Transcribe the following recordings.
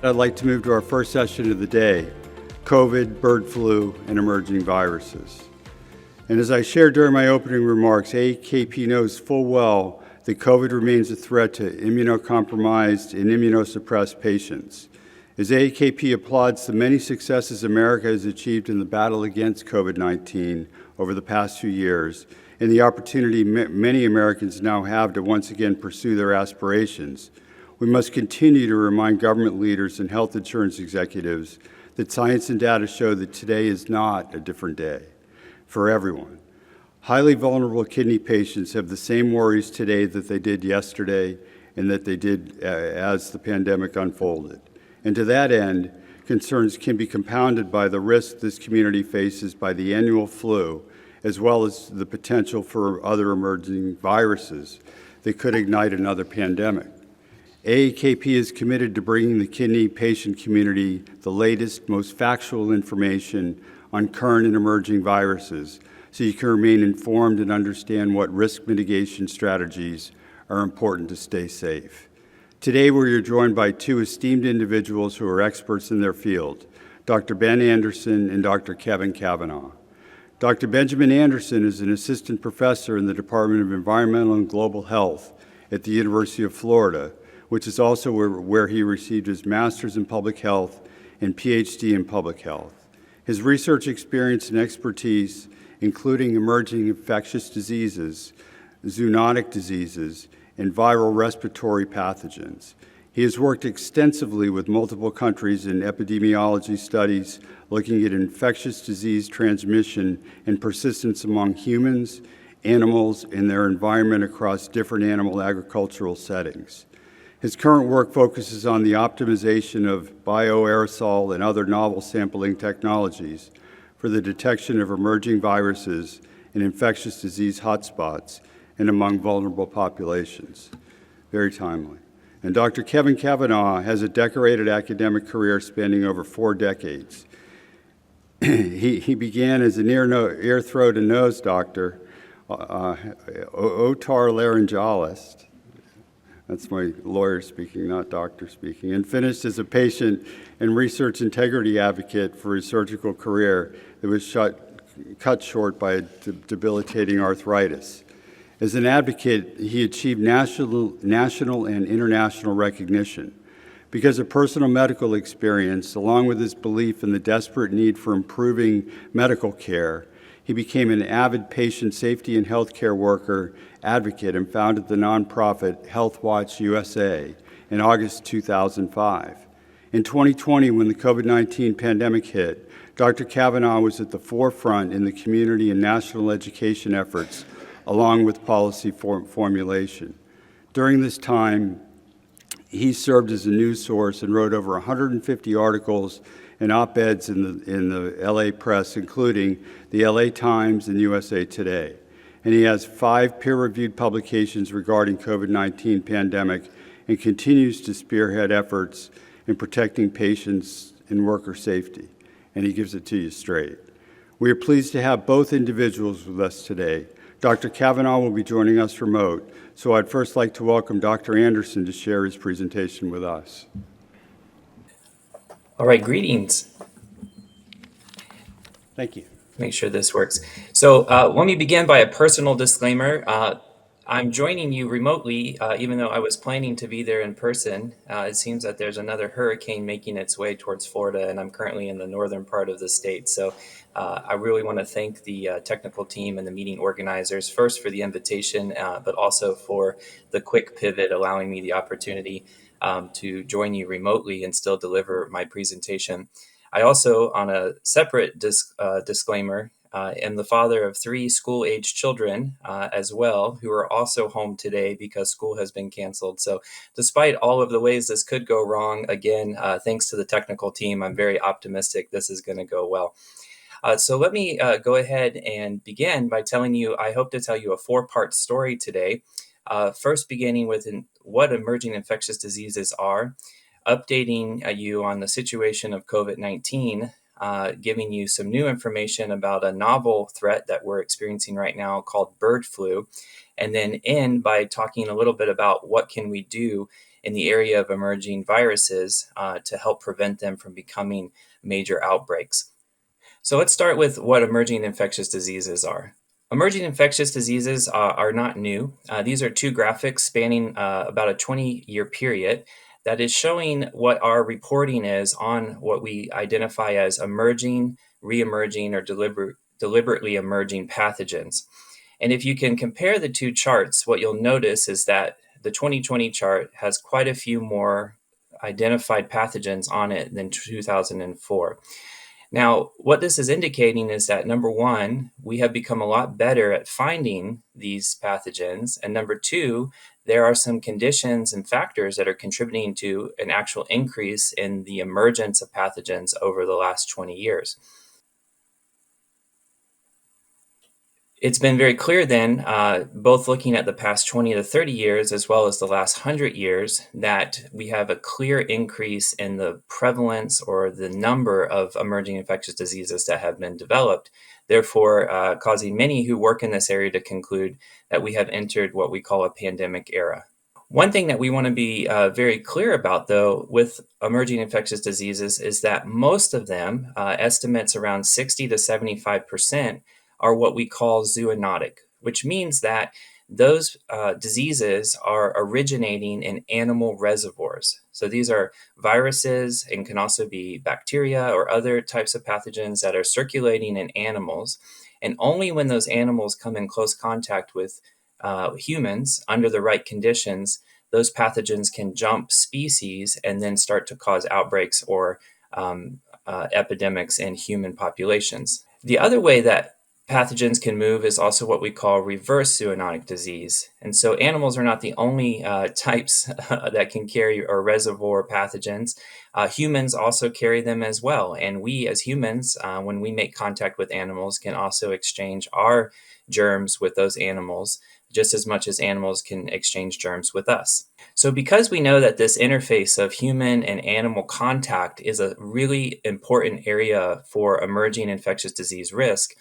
I'd like to move to our first session of the day, COVID, bird flu, and emerging viruses. And as I shared during my opening remarks, AAKP knows full well that COVID remains a threat to immunocompromised and immunosuppressed patients. As AAKP applauds the many successes America has achieved in the battle against COVID-19 over the past few years, and the opportunity many Americans now have to once again pursue their aspirations, we must continue to remind government leaders and health insurance executives that science and data show that today is not a different day for everyone. Highly vulnerable kidney patients have the same worries today that they did yesterday and that they did as the pandemic unfolded. And to that end, concerns can be compounded by the risk this community faces by the annual flu, as well as the potential for other emerging viruses that could ignite another pandemic. AAKP is committed to bringing the kidney patient community the latest, most factual information on current and emerging viruses so you can remain informed and understand what risk mitigation strategies are important to stay safe. Today, we are joined by two esteemed individuals who are experts in their field, Dr. Ben Anderson and Dr. Kevin Kavanagh. Dr. Benjamin Anderson is an assistant professor in the Department of Environmental and Global Health at the University of Florida, which is also where he received his master's in public health and PhD in public health. His research experience and expertise, including emerging infectious diseases, zoonotic diseases, and viral respiratory pathogens. He has worked extensively with multiple countries in epidemiology studies looking at infectious disease transmission and persistence among humans, animals, and their environment across different animal agricultural settings. His current work focuses on the optimization of bioaerosol and other novel sampling technologies for the detection of emerging viruses and infectious disease hotspots and among vulnerable populations. Very timely. And Dr. Kevin Kavanagh has a decorated academic career spanning over 4 decades. He began as an ear, throat, and nose doctor, otorhinolaryngologist. That's my lawyer speaking, not doctor speaking, and finished as a patient and research integrity advocate for his surgical career that was cut short by debilitating arthritis. As an advocate, he achieved national and international recognition. Because of personal medical experience, along with his belief in the desperate need for improving medical care, he became an avid patient safety and healthcare worker advocate and founded the nonprofit Health Watch USA in August 2005. In 2020, when the COVID-19 pandemic hit, Dr. Kavanagh was at the forefront in the community and national education efforts, along with policy formulation. During this time, he served as a news source and wrote over 150 articles and op-eds in the LA press, including the LA Times and USA Today. And he has 5 peer-reviewed publications regarding COVID-19 pandemic and continues to spearhead efforts in protecting patients and worker safety. And he gives it to you straight. We are pleased to have both individuals with us today. Dr. Kavanagh will be joining us remote, so I'd first like to welcome Dr. Anderson to share his presentation with us. All right, greetings. Thank you. Make sure this works. So let me begin by a personal disclaimer. I'm joining you remotely, even though I was planning to be there in person. It seems that there's another hurricane making its way towards Florida, and I'm currently in the northern part of the state. So I really want to thank the technical team and the meeting organizers, first for the invitation, but also for the quick pivot, allowing me the opportunity to join you remotely and still deliver my presentation. I also, on a separate disclaimer, am the father of 3 school-age children as well, who are also home today because school has been canceled. So despite all of the ways this could go wrong, again, thanks to the technical team, I'm very optimistic this is going to go well. So let me go ahead and begin by I hope to tell you a 4-part story today. First, beginning with what emerging infectious diseases are, updating you on the situation of COVID-19, giving you some new information about a novel threat that we're experiencing right now called bird flu, and then end by talking a little bit about what can we do in the area of emerging viruses to help prevent them from becoming major outbreaks. So let's start with what emerging infectious diseases are. Emerging infectious diseases are not new. These are two graphics spanning about a 20-year period that is showing what our reporting is on what we identify as emerging, re-emerging, or deliberately emerging pathogens. And if you can compare the two charts, what you'll notice is that the 2020 chart has quite a few more identified pathogens on it than 2004. Now, what this is indicating is that number one, we have become a lot better at finding these pathogens. And number two, there are some conditions and factors that are contributing to an actual increase in the emergence of pathogens over the last 20 years. It's been very clear then, both looking at the past 20 to 30 years as well as the last 100 years, that we have a clear increase in the prevalence or the number of emerging infectious diseases that have been developed, therefore causing many who work in this area to conclude that we have entered what we call a pandemic era. One thing that we want to be very clear about, though, with emerging infectious diseases is that most of them, estimates around 60 to 75%, are what we call zoonotic, which means that those diseases are originating in animal reservoirs. So these are viruses and can also be bacteria or other types of pathogens that are circulating in animals. And only when those animals come in close contact with humans under the right conditions, those pathogens can jump species and then start to cause outbreaks or epidemics in human populations. The other way that pathogens can move is also what we call reverse zoonotic disease. And so animals are not the only types that can carry or reservoir pathogens. Humans also carry them as well. And we as humans, when we make contact with animals, can also exchange our germs with those animals just as much as animals can exchange germs with us. So because we know that this interface of human and animal contact is a really important area for emerging infectious disease risk,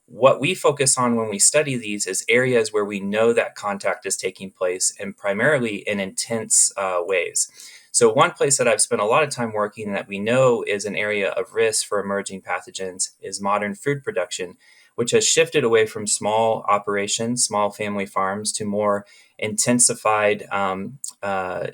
what we focus on when we study these is areas where we know that contact is taking place, and primarily in intense ways. So one place that I've spent a lot of time working that we know is an area of risk for emerging pathogens is modern food production, which has shifted away from small operations, small family farms, to more intensified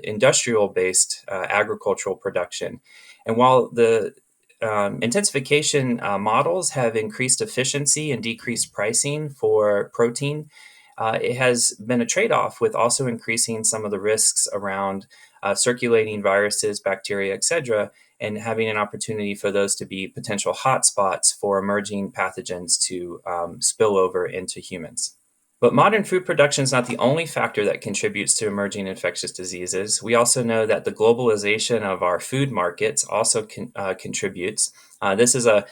industrial-based agricultural production. And while the intensification models have increased efficiency and decreased pricing for protein, it has been a trade-off with also increasing some of the risks around circulating viruses, bacteria, etc., and having an opportunity for those to be potential hotspots for emerging pathogens to spill over into humans. But modern food production is not the only factor that contributes to emerging infectious diseases. We also know that the globalization of our food markets also contributes. This is a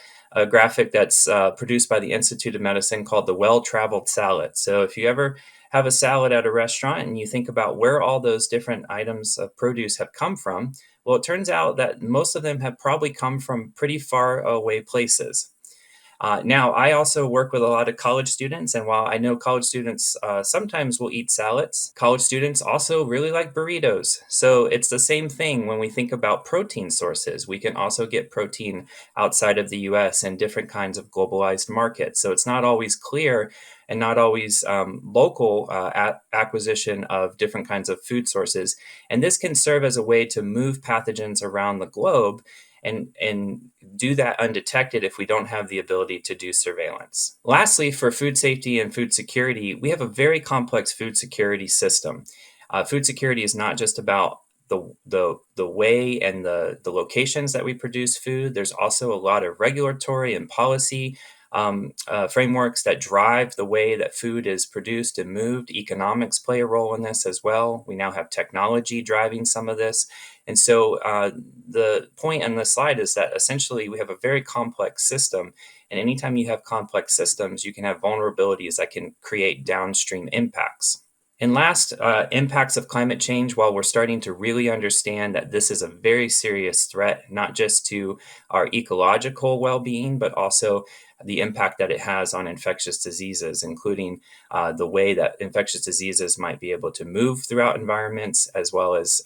graphic that's produced by the Institute of Medicine called the well-traveled salad. So if you ever have a salad at a restaurant and you think about where all those different items of produce have come from, well, it turns out that most of them have probably come from pretty far away places. Now, I also work with a lot of college students, and while I know college students sometimes will eat salads, college students also really like burritos. So it's the same thing when we think about protein sources. We can also get protein outside of the US in different kinds of globalized markets. So it's not always clear and not always local acquisition of different kinds of food sources. And this can serve as a way to move pathogens around the globe and do that undetected if we don't have the ability to do surveillance. Lastly, for food safety and food security, we have a very complex food security system. Food security is not just about the way and the locations that we produce food. There's also a lot of regulatory and policy frameworks that drive the way that food is produced and moved. Economics play a role in this as well. We now have technology driving some of this. And so the point on this slide is that essentially we have a very complex system. And anytime you have complex systems, you can have vulnerabilities that can create downstream impacts. And last, impacts of climate change. While we're starting to really understand that this is a very serious threat, not just to our ecological well-being, but also the impact that it has on infectious diseases, including the way that infectious diseases might be able to move throughout environments, as well as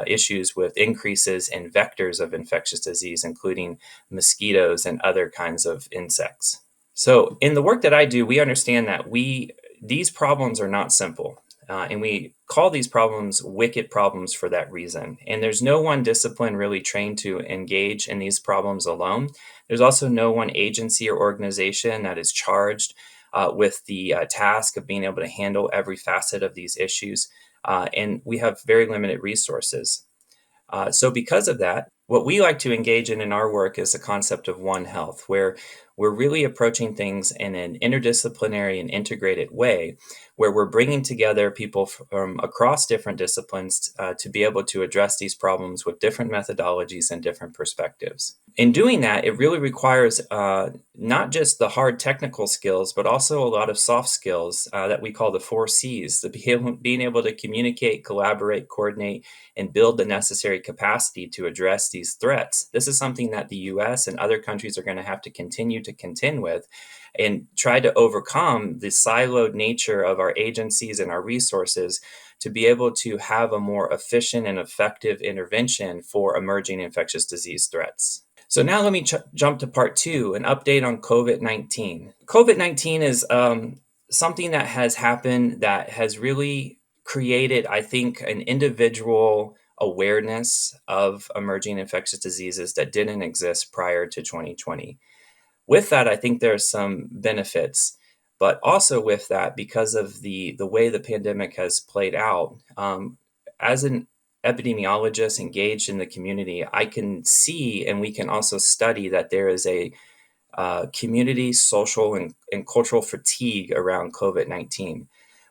issues with increases in vectors of infectious disease, including mosquitoes and other kinds of insects. So in the work that I do, we understand that these problems are not simple. And we call these problems wicked problems for that reason. And there's no one discipline really trained to engage in these problems alone. There's also no one agency or organization that is charged with the task of being able to handle every facet of these issues. And we have very limited resources. So because of that, what we like to engage in our work is the concept of One Health, where we're really approaching things in an interdisciplinary and integrated way, where we're bringing together people from across different disciplines to be able to address these problems with different methodologies and different perspectives. In doing that, it really requires not just the hard technical skills, but also a lot of soft skills that we call the 4 Cs, being able to communicate, collaborate, coordinate, and build the necessary capacity to address these threats. This is something that the US and other countries are going to have to continue to contend with and try to overcome the siloed nature of our agencies and our resources to be able to have a more efficient and effective intervention for emerging infectious disease threats. So now let me jump to part 2, an update on COVID-19. COVID-19 is something that has happened that has really created, I think, an individual awareness of emerging infectious diseases that didn't exist prior to 2020. With that, I think there are some benefits, but also with that, because of the way the pandemic has played out, as an epidemiologist engaged in the community, I can see and we can also study that there is a community, social, and cultural fatigue around COVID-19,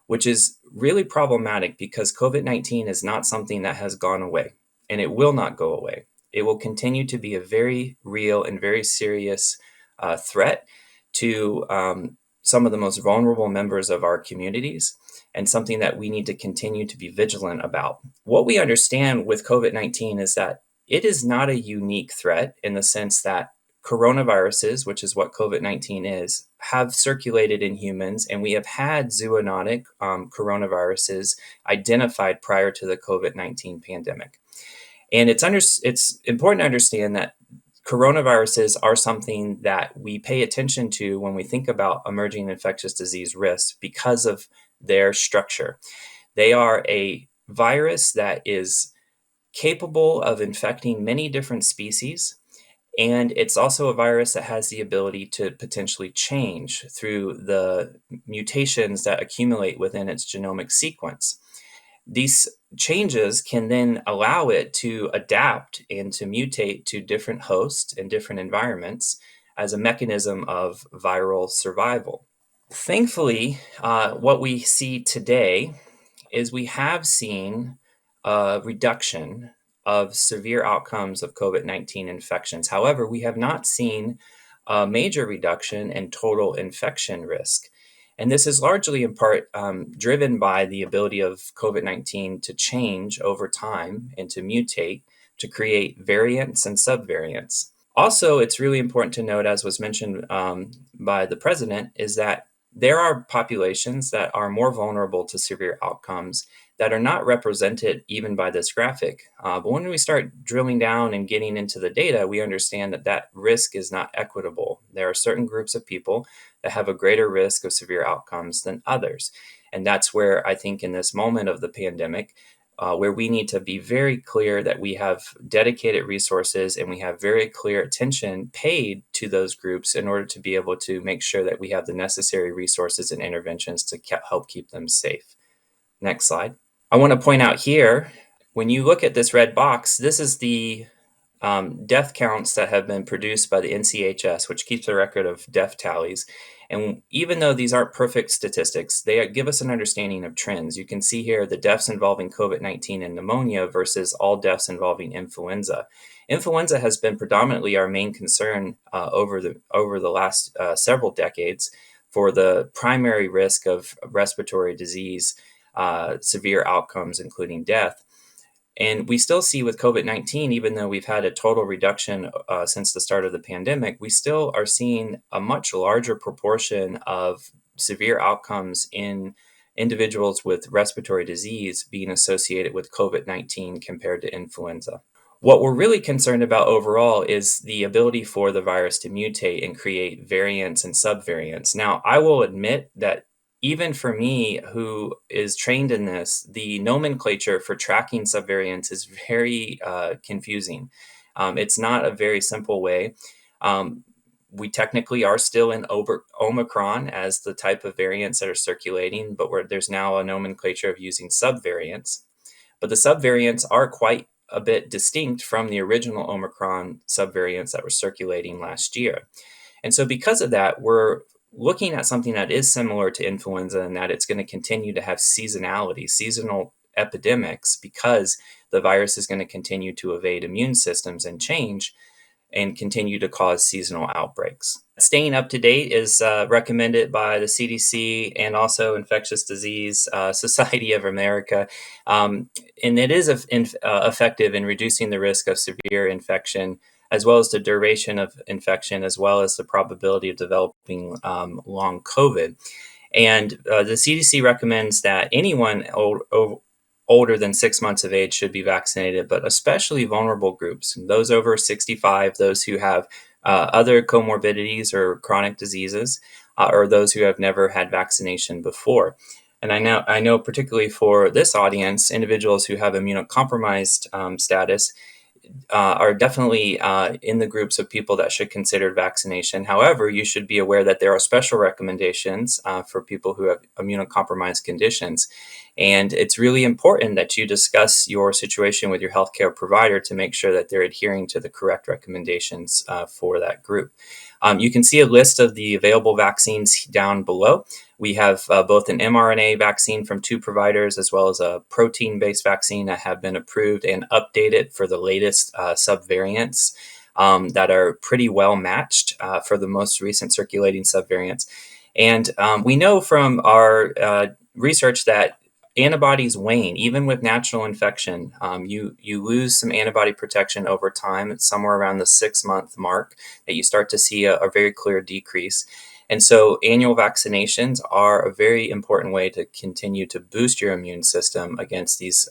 which is really problematic because COVID-19 is not something that has gone away, and it will not go away. It will continue to be a very real and very serious threat to some of the most vulnerable members of our communities, and something that we need to continue to be vigilant about. What we understand with COVID-19 is that it is not a unique threat in the sense that coronaviruses, which is what COVID-19 is, have circulated in humans, and we have had zoonotic coronaviruses identified prior to the COVID-19 pandemic. And it's important to understand that coronaviruses are something that we pay attention to when we think about emerging infectious disease risks because of their structure. They are a virus that is capable of infecting many different species. And it's also a virus that has the ability to potentially change through the mutations that accumulate within its genomic sequence. These changes can then allow it to adapt and to mutate to different hosts and different environments as a mechanism of viral survival. Thankfully, what we see today is we have seen a reduction of severe outcomes of COVID-19 infections. However, we have not seen a major reduction in total infection risk. And this is largely in part driven by the ability of COVID-19 to change over time and to mutate to create variants and subvariants. Also, it's really important to note, as was mentioned by the president, is that there are populations that are more vulnerable to severe outcomes that are not represented even by this graphic. But when we start drilling down and getting into the data, we understand that that risk is not equitable. There are certain groups of people that have a greater risk of severe outcomes than others. And that's where I think in this moment of the pandemic, where we need to be very clear that we have dedicated resources and we have very clear attention paid to those groups in order to be able to make sure that we have the necessary resources and interventions to help keep them safe. Next slide. I want to point out here, when you look at this red box, this is the death counts that have been produced by the NCHS, which keeps a record of death tallies. And even though these aren't perfect statistics, they give us an understanding of trends. You can see here the deaths involving COVID-19 and pneumonia versus all deaths involving influenza. Influenza has been predominantly our main concern over the last several decades for the primary risk of respiratory disease severe outcomes, including death. And we still see with COVID-19, even though we've had a total reduction since the start of the pandemic, we still are seeing a much larger proportion of severe outcomes in individuals with respiratory disease being associated with COVID-19 compared to influenza. What we're really concerned about overall is the ability for the virus to mutate and create variants and subvariants. Now, I will admit that even for me, who is trained in this, the nomenclature for tracking subvariants is very confusing. It's not a very simple way. Um, we technically are still in Omicron as the type of variants that are circulating, but there's now a nomenclature of using subvariants. But the subvariants are quite a bit distinct from the original Omicron subvariants that were circulating last year. And so because of that, we're looking at something that is similar to influenza in that it's going to continue to have seasonality, seasonal epidemics, because the virus is going to continue to evade immune systems and change and continue to cause seasonal outbreaks. Staying up to date is recommended by the CDC and also Infectious Disease Society of America. And it is effective in reducing the risk of severe infection, as well as the duration of infection, as well as the probability of developing long COVID. And the CDC recommends that anyone older than 6 months of age should be vaccinated, but especially vulnerable groups, those over 65, those who have other comorbidities or chronic diseases, or those who have never had vaccination before. And I know particularly for this audience, individuals who have immunocompromised status are definitely in the groups of people that should consider vaccination. However, you should be aware that there are special recommendations for people who have immunocompromised conditions. And it's really important that you discuss your situation with your healthcare provider to make sure that they're adhering to the correct recommendations for that group. You can see a list of the available vaccines down below. We have both an mRNA vaccine from 2 providers, as well as a protein-based vaccine that have been approved and updated for the latest subvariants that are pretty well matched for the most recent circulating subvariants. And we know from our research that antibodies wane, even with natural infection. You lose some antibody protection over time. It's somewhere around the 6-month mark that you start to see a very clear decrease. And so annual vaccinations are a very important way to continue to boost your immune system against these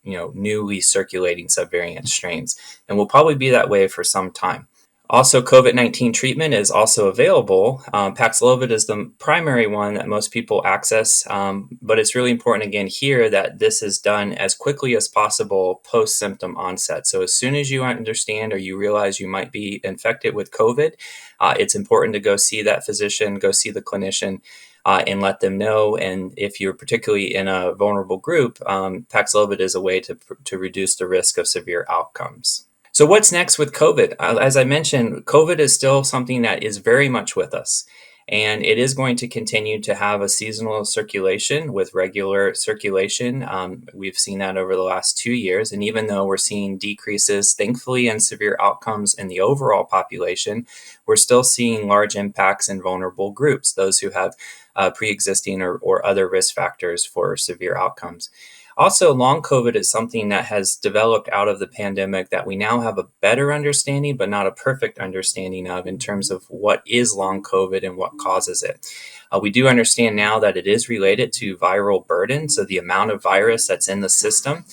newly circulating subvariant strains. And will probably be that way for some time. Also, COVID-19 treatment is also available. Paxlovid is the primary one that most people access, but it's really important again here that this is done as quickly as possible post-symptom onset. So as soon as you understand or you realize you might be infected with COVID, it's important to go see that physician, go see the clinician, and let them know. And if you're particularly in a vulnerable group, Paxlovid is a way to reduce the risk of severe outcomes. So what's next with COVID? As I mentioned, COVID is still something that is very much with us, and it is going to continue to have a seasonal circulation with regular circulation. We've seen that over the last 2 years, and even though we're seeing decreases, thankfully, in severe outcomes in the overall population, we're still seeing large impacts in vulnerable groups, those who have pre-existing or other risk factors for severe outcomes. Also, long COVID is something that has developed out of the pandemic that we now have a better understanding, but not a perfect understanding of in terms of what is long COVID and what causes it. We do understand now that it is related to viral burden, so the amount of virus that's in the system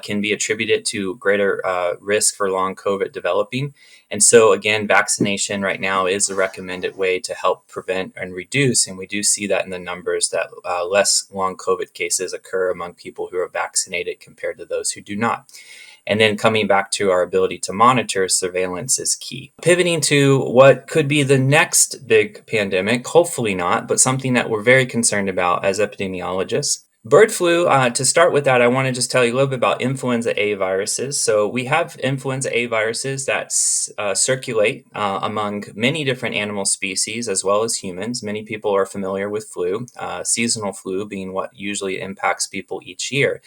can be attributed to greater risk for long COVID developing. And so again, vaccination right now is a recommended way to help prevent and reduce. And we do see that in the numbers that less long COVID cases occur among people who are vaccinated compared to those who do not. And then coming back to our ability to monitor, surveillance is key. Pivoting to what could be the next big pandemic, hopefully not, but something that we're very concerned about as epidemiologists. Bird flu, to start with that, I want to just tell you a little bit about influenza A viruses. So we have influenza A viruses that circulate among many different animal species as well as humans. Many people are familiar with flu, seasonal flu being what usually impacts people each year.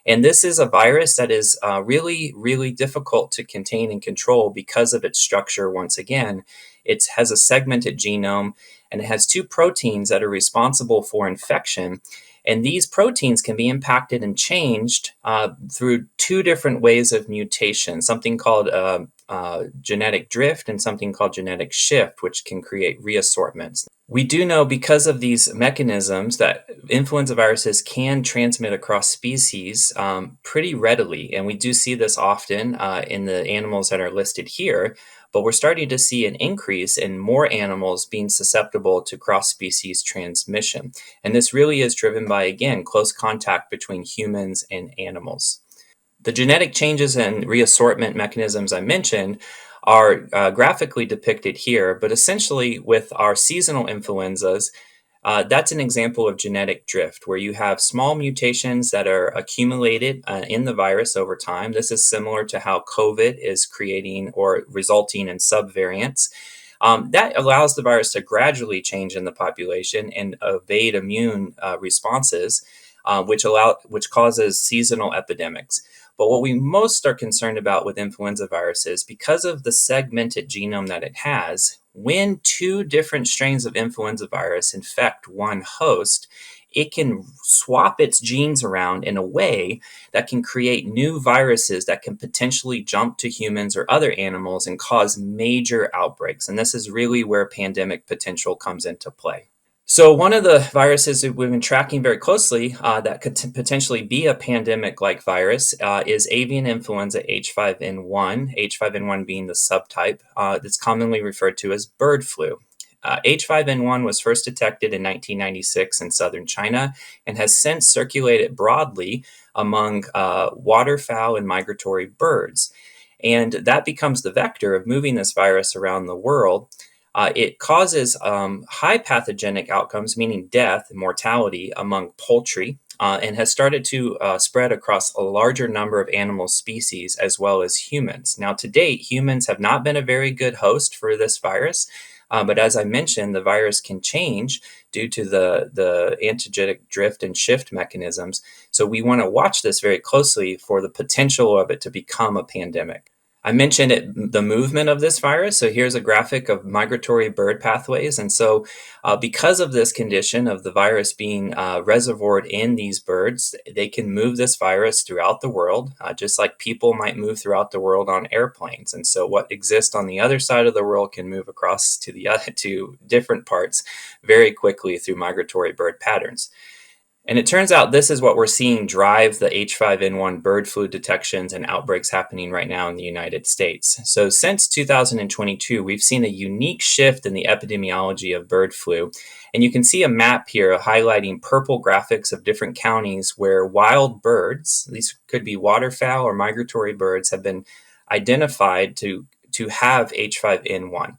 And this is a virus that is really, really difficult to contain and control because of its structure once again. It has a segmented genome, and it has 2 proteins that are responsible for infection. And these proteins can be impacted and changed through two different ways of mutation, something called genetic drift and something called genetic shift, which can create reassortments. We do know because of these mechanisms that influenza viruses can transmit across species pretty readily. And we do see this often in the animals that are listed here. But we're starting to see an increase in more animals being susceptible to cross-species transmission. And this really is driven by, again, close contact between humans and animals. The genetic changes and reassortment mechanisms I mentioned are graphically depicted here, but essentially with our seasonal influenzas, that's an example of genetic drift, where you have small mutations that are accumulated in the virus over time. This is similar to how COVID is creating or resulting in subvariants. That allows the virus to gradually change in the population and evade immune responses, which causes seasonal epidemics. But what we most are concerned about with influenza viruses, because of the segmented genome that it has, when two different strains of influenza virus infect one host, it can swap its genes around in a way that can create new viruses that can potentially jump to humans or other animals and cause major outbreaks. And this is really where pandemic potential comes into play. So one of the viruses that we've been tracking very closely that could potentially be a pandemic-like virus is avian influenza H5N1, H5N1 being the subtype that's commonly referred to as bird flu. H5N1 was first detected in 1996 in southern China and has since circulated broadly among waterfowl and migratory birds. And that becomes the vector of moving this virus around the world. It causes high pathogenic outcomes, meaning death and mortality among poultry, and has started to spread across a larger number of animal species as well as humans. Now, to date, humans have not been a very good host for this virus, but as I mentioned, the virus can change due to the antigenic drift and shift mechanisms. So we want to watch this very closely for the potential of it to become a pandemic. I mentioned the movement of this virus. So here's a graphic of migratory bird pathways. And so because of this condition of the virus being reservoired in these birds, they can move this virus throughout the world, just like people might move throughout the world on airplanes. And so what exists on the other side of the world can move across to the other to different parts very quickly through migratory bird patterns. And it turns out this is what we're seeing drive the H5N1 bird flu detections and outbreaks happening right now in the United States. So since 2022, we've seen a unique shift in the epidemiology of bird flu. And you can see a map here highlighting purple graphics of different counties where wild birds, these could be waterfowl or migratory birds, have been identified to have H5N1.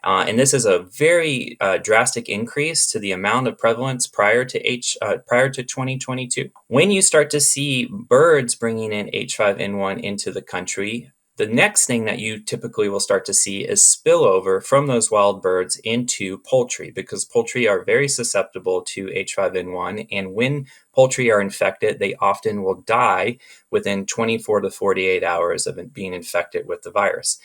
And this is a very drastic increase to the amount of prevalence prior to 2022. When you start to see birds bringing in H5N1 into the country, the next thing that you typically will start to see is spillover from those wild birds into poultry, because poultry are very susceptible to H5N1. And when poultry are infected, they often will die within 24 to 48 hours of being infected with the virus.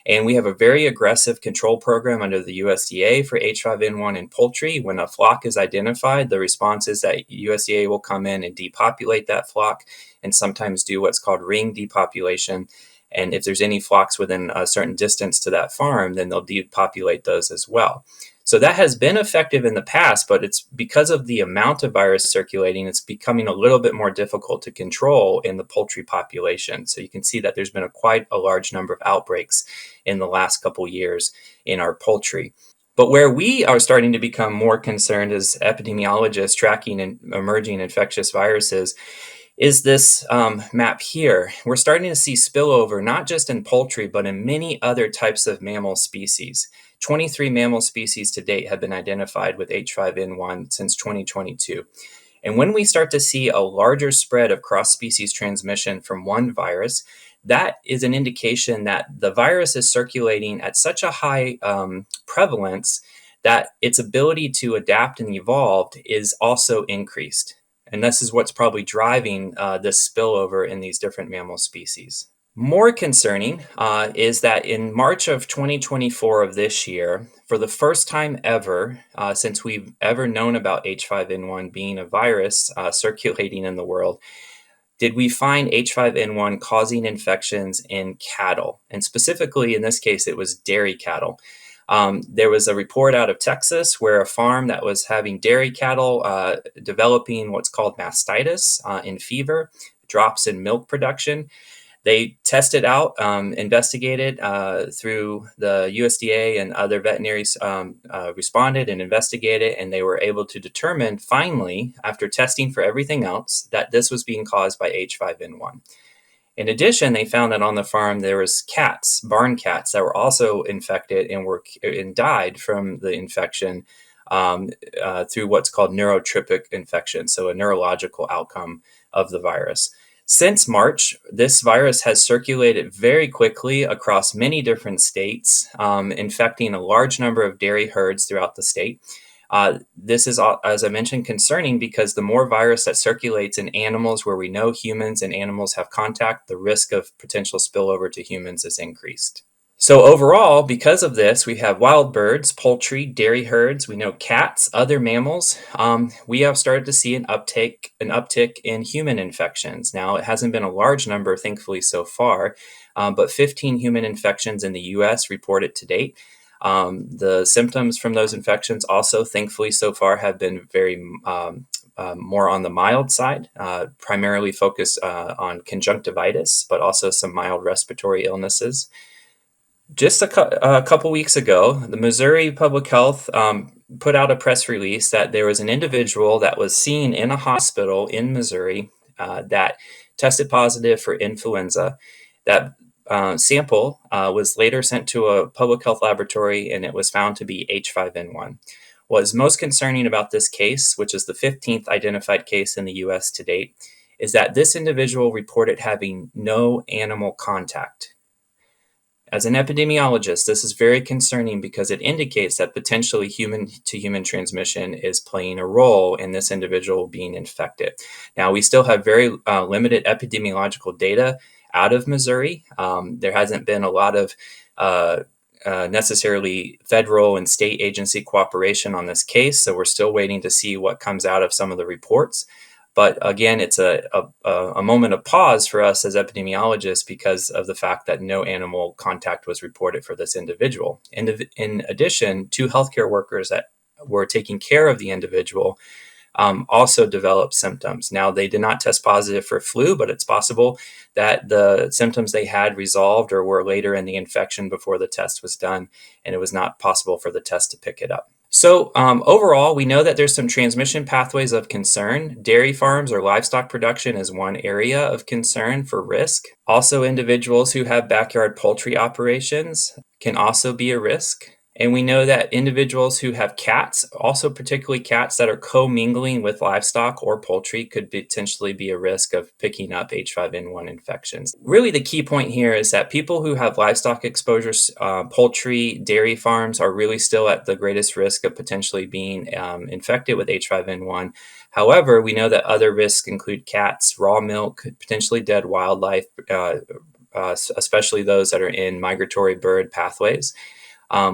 And we have a very aggressive control program under the USDA for H5N1 in poultry. When a flock is identified, the response is that USDA will come in and depopulate that flock and sometimes do what's called ring depopulation. And if there's any flocks within a certain distance to that farm, then they'll depopulate those as well. So that has been effective in the past, but it's because of the amount of virus circulating, it's becoming a little bit more difficult to control in the poultry population. So you can see that there's been quite a large number of outbreaks in the last couple years in our poultry. But where we are starting to become more concerned as epidemiologists tracking emerging infectious viruses is this map here. We're starting to see spillover, not just in poultry, but in many other types of mammal species. 23 mammal species to date have been identified with H5N1 since 2022. And when we start to see a larger spread of cross-species transmission from one virus, that is an indication that the virus is circulating at such a high prevalence that its ability to adapt and evolve is also increased. And this is what's probably driving this spillover in these different mammal species. More concerning is that in March of 2024 of this year, for the first time ever, since we've ever known about H5N1 being a virus circulating in the world, did we find H5N1 causing infections in cattle. And specifically, in this case, it was dairy cattle. There was a report out of Texas where a farm that was having dairy cattle developing what's called mastitis in fever, drops in milk production. They tested out, investigated through the USDA, and other veterinaries responded and investigated, and they were able to determine finally, after testing for everything else, that this was being caused by H5N1. In addition, they found that on the farm there was cats, barn cats, that were also infected and died from the infection through what's called neurotropic infection, so a neurological outcome of the virus. Since March, this virus has circulated very quickly across many different states, infecting a large number of dairy herds throughout the state. This is, as I mentioned, concerning because the more virus that circulates in animals where we know humans and animals have contact, the risk of potential spillover to humans is increased. So overall, because of this, we have wild birds, poultry, dairy herds, we know cats, other mammals. We have started to see an uptick in human infections. Now, it hasn't been a large number, thankfully, so far, but 15 human infections in the U.S. reported to date. The symptoms from those infections also, thankfully, so far have been very more on the mild side, primarily focused on conjunctivitis, but also some mild respiratory illnesses. Just a couple weeks ago, the Missouri Public Health put out a press release that there was an individual that was seen in a hospital in Missouri that tested positive for influenza. That sample was later sent to a public health laboratory, and it was found to be H5N1. What is most concerning about this case, which is the 15th identified case in the U.S. to date, is that this individual reported having no animal contact. As an epidemiologist, this is very concerning because it indicates that potentially human-to-human transmission is playing a role in this individual being infected. Now, we still have very limited epidemiological data out of Missouri. There hasn't been a lot of necessarily federal and state agency cooperation on this case, so we're still waiting to see what comes out of some of the reports. But again, it's a moment of pause for us as epidemiologists because of the fact that no animal contact was reported for this individual. In addition, 2 healthcare workers that were taking care of the individual also developed symptoms. Now, they did not test positive for flu, but it's possible that the symptoms they had resolved or were later in the infection before the test was done, and it was not possible for the test to pick it up. So overall, we know that there's some transmission pathways of concern. Dairy farms or livestock production is one area of concern for risk. Also, individuals who have backyard poultry operations can also be a risk. And we know that individuals who have cats, also particularly cats that are commingling with livestock or poultry, could potentially be a risk of picking up H5N1 infections. Really, the key point here is that people who have livestock exposures, poultry, dairy farms, are really still at the greatest risk of potentially being infected with H5N1. However, we know that other risks include cats, raw milk, potentially dead wildlife, especially those that are in migratory bird pathways.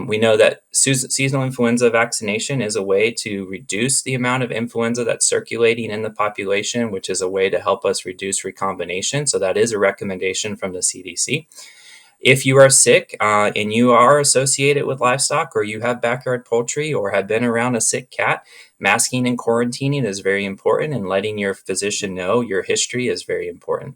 We know that seasonal influenza vaccination is a way to reduce the amount of influenza that's circulating in the population, which is a way to help us reduce recombination. So that is a recommendation from the CDC. If you are sick and you are associated with livestock, or you have backyard poultry or have been around a sick cat, masking and quarantining is very important, and letting your physician know your history is very important.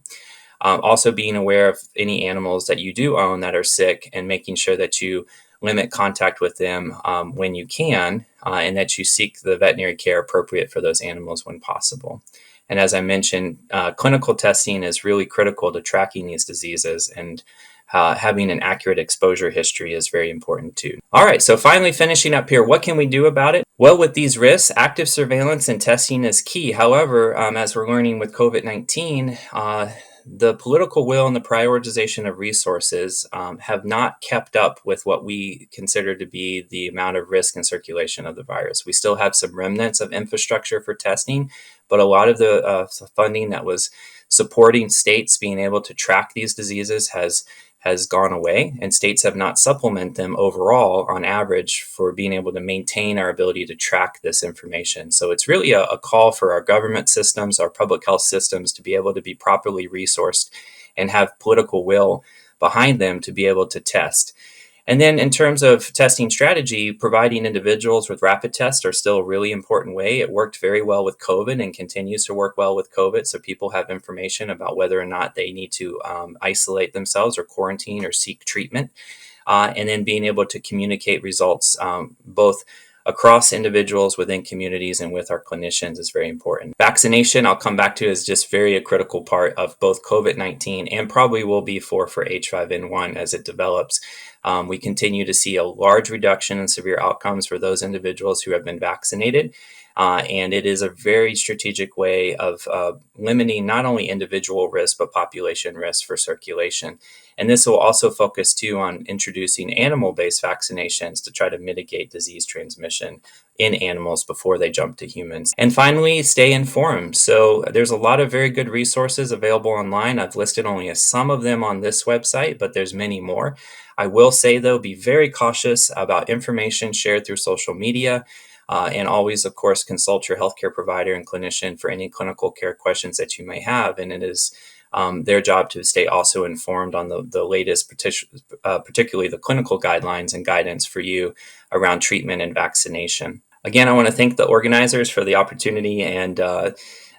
Also being aware of any animals that you do own that are sick and making sure that you limit contact with them when you can, and that you seek the veterinary care appropriate for those animals when possible. And as I mentioned, clinical testing is really critical to tracking these diseases, and having an accurate exposure history is very important too. All right, so finally finishing up here, what can we do about it? Well, with these risks, active surveillance and testing is key. However, as we're learning with COVID-19, the political will and the prioritization of resources have not kept up with what we consider to be the amount of risk and circulation of the virus. We still have some remnants of infrastructure for testing, but a lot of the funding that was supporting states being able to track these diseases has gone away, and states have not supplemented them overall on average for being able to maintain our ability to track this information. So it's really a call for our government systems, our public health systems, to be able to be properly resourced and have political will behind them to be able to test. And then in terms of testing strategy, providing individuals with rapid tests are still a really important way. It worked very well with COVID and continues to work well with COVID. So people have information about whether or not they need to isolate themselves or quarantine or seek treatment. And then being able to communicate results both across individuals, within communities, and with our clinicians is very important. Vaccination, I'll come back to, is just very a critical part of both COVID-19 and probably will be for H5N1 as it develops. We continue to see a large reduction in severe outcomes for those individuals who have been vaccinated. And it is a very strategic way of limiting not only individual risk, but population risk for circulation. And this will also focus too on introducing animal-based vaccinations to try to mitigate disease transmission in animals before they jump to humans. And finally, stay informed. So there's a lot of very good resources available online. I've listed only some of them on this website, but there's many more. I will say, though, be very cautious about information shared through social media. And always, of course, consult your healthcare provider and clinician for any clinical care questions that you may have. And it is their job to stay also informed on the latest, particularly the clinical guidelines and guidance for you around treatment and vaccination. Again, I want to thank the organizers for the opportunity and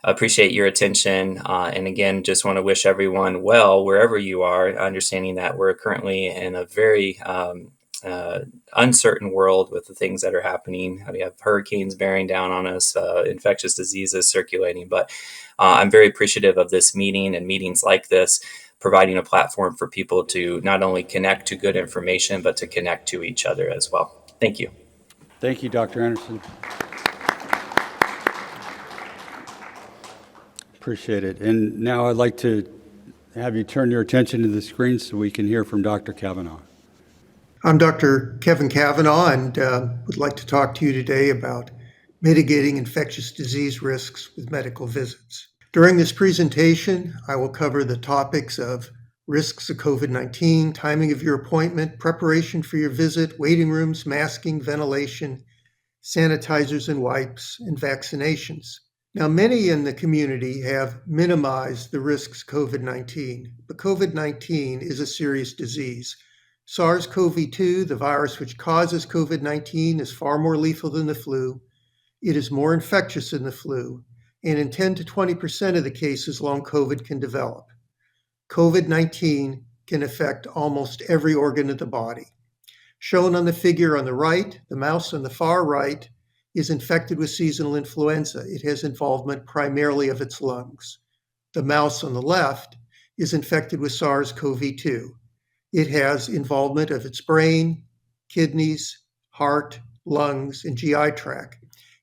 appreciate your attention. And again, just want to wish everyone well wherever you are, understanding that we're currently in a very uncertain world with the things that are happening. We have hurricanes bearing down on us, infectious diseases circulating, but I'm very appreciative of this meeting and meetings like this, providing a platform for people to not only connect to good information, but to connect to each other as well. Thank you. Thank you, Dr. Anderson. Appreciate it. And now I'd like to have you turn your attention to the screen so we can hear from Dr. Kavanagh. I'm Dr. Kevin Kavanagh and would like to talk to you today about mitigating infectious disease risks with medical visits. During this presentation, I will cover the topics of risks of COVID-19, timing of your appointment, preparation for your visit, waiting rooms, masking, ventilation, sanitizers and wipes, and vaccinations. Now, many in the community have minimized the risks of COVID-19, but COVID-19 is a serious disease. SARS-CoV-2, the virus which causes COVID-19, is far more lethal than the flu. It is more infectious than the flu, and in 10 to 20% of the cases, long COVID can develop. COVID-19 can affect almost every organ of the body. Shown on the figure on the right, the mouse on the far right is infected with seasonal influenza. It has involvement primarily of its lungs. The mouse on the left is infected with SARS-CoV-2. It has involvement of its brain, kidneys, heart, lungs, and GI tract.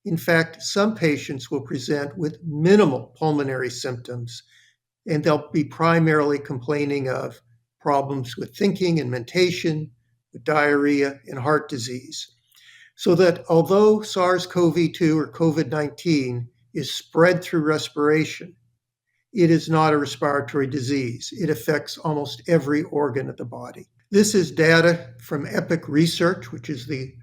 In fact, some patients will present with minimal pulmonary symptoms, and they'll be primarily complaining of problems with thinking and mentation, with diarrhea, and heart disease. So that although SARS-CoV-2 or COVID-19 is spread through respiration, it is not a respiratory disease. It affects almost every organ of the body. This is data from Epic Research, which is the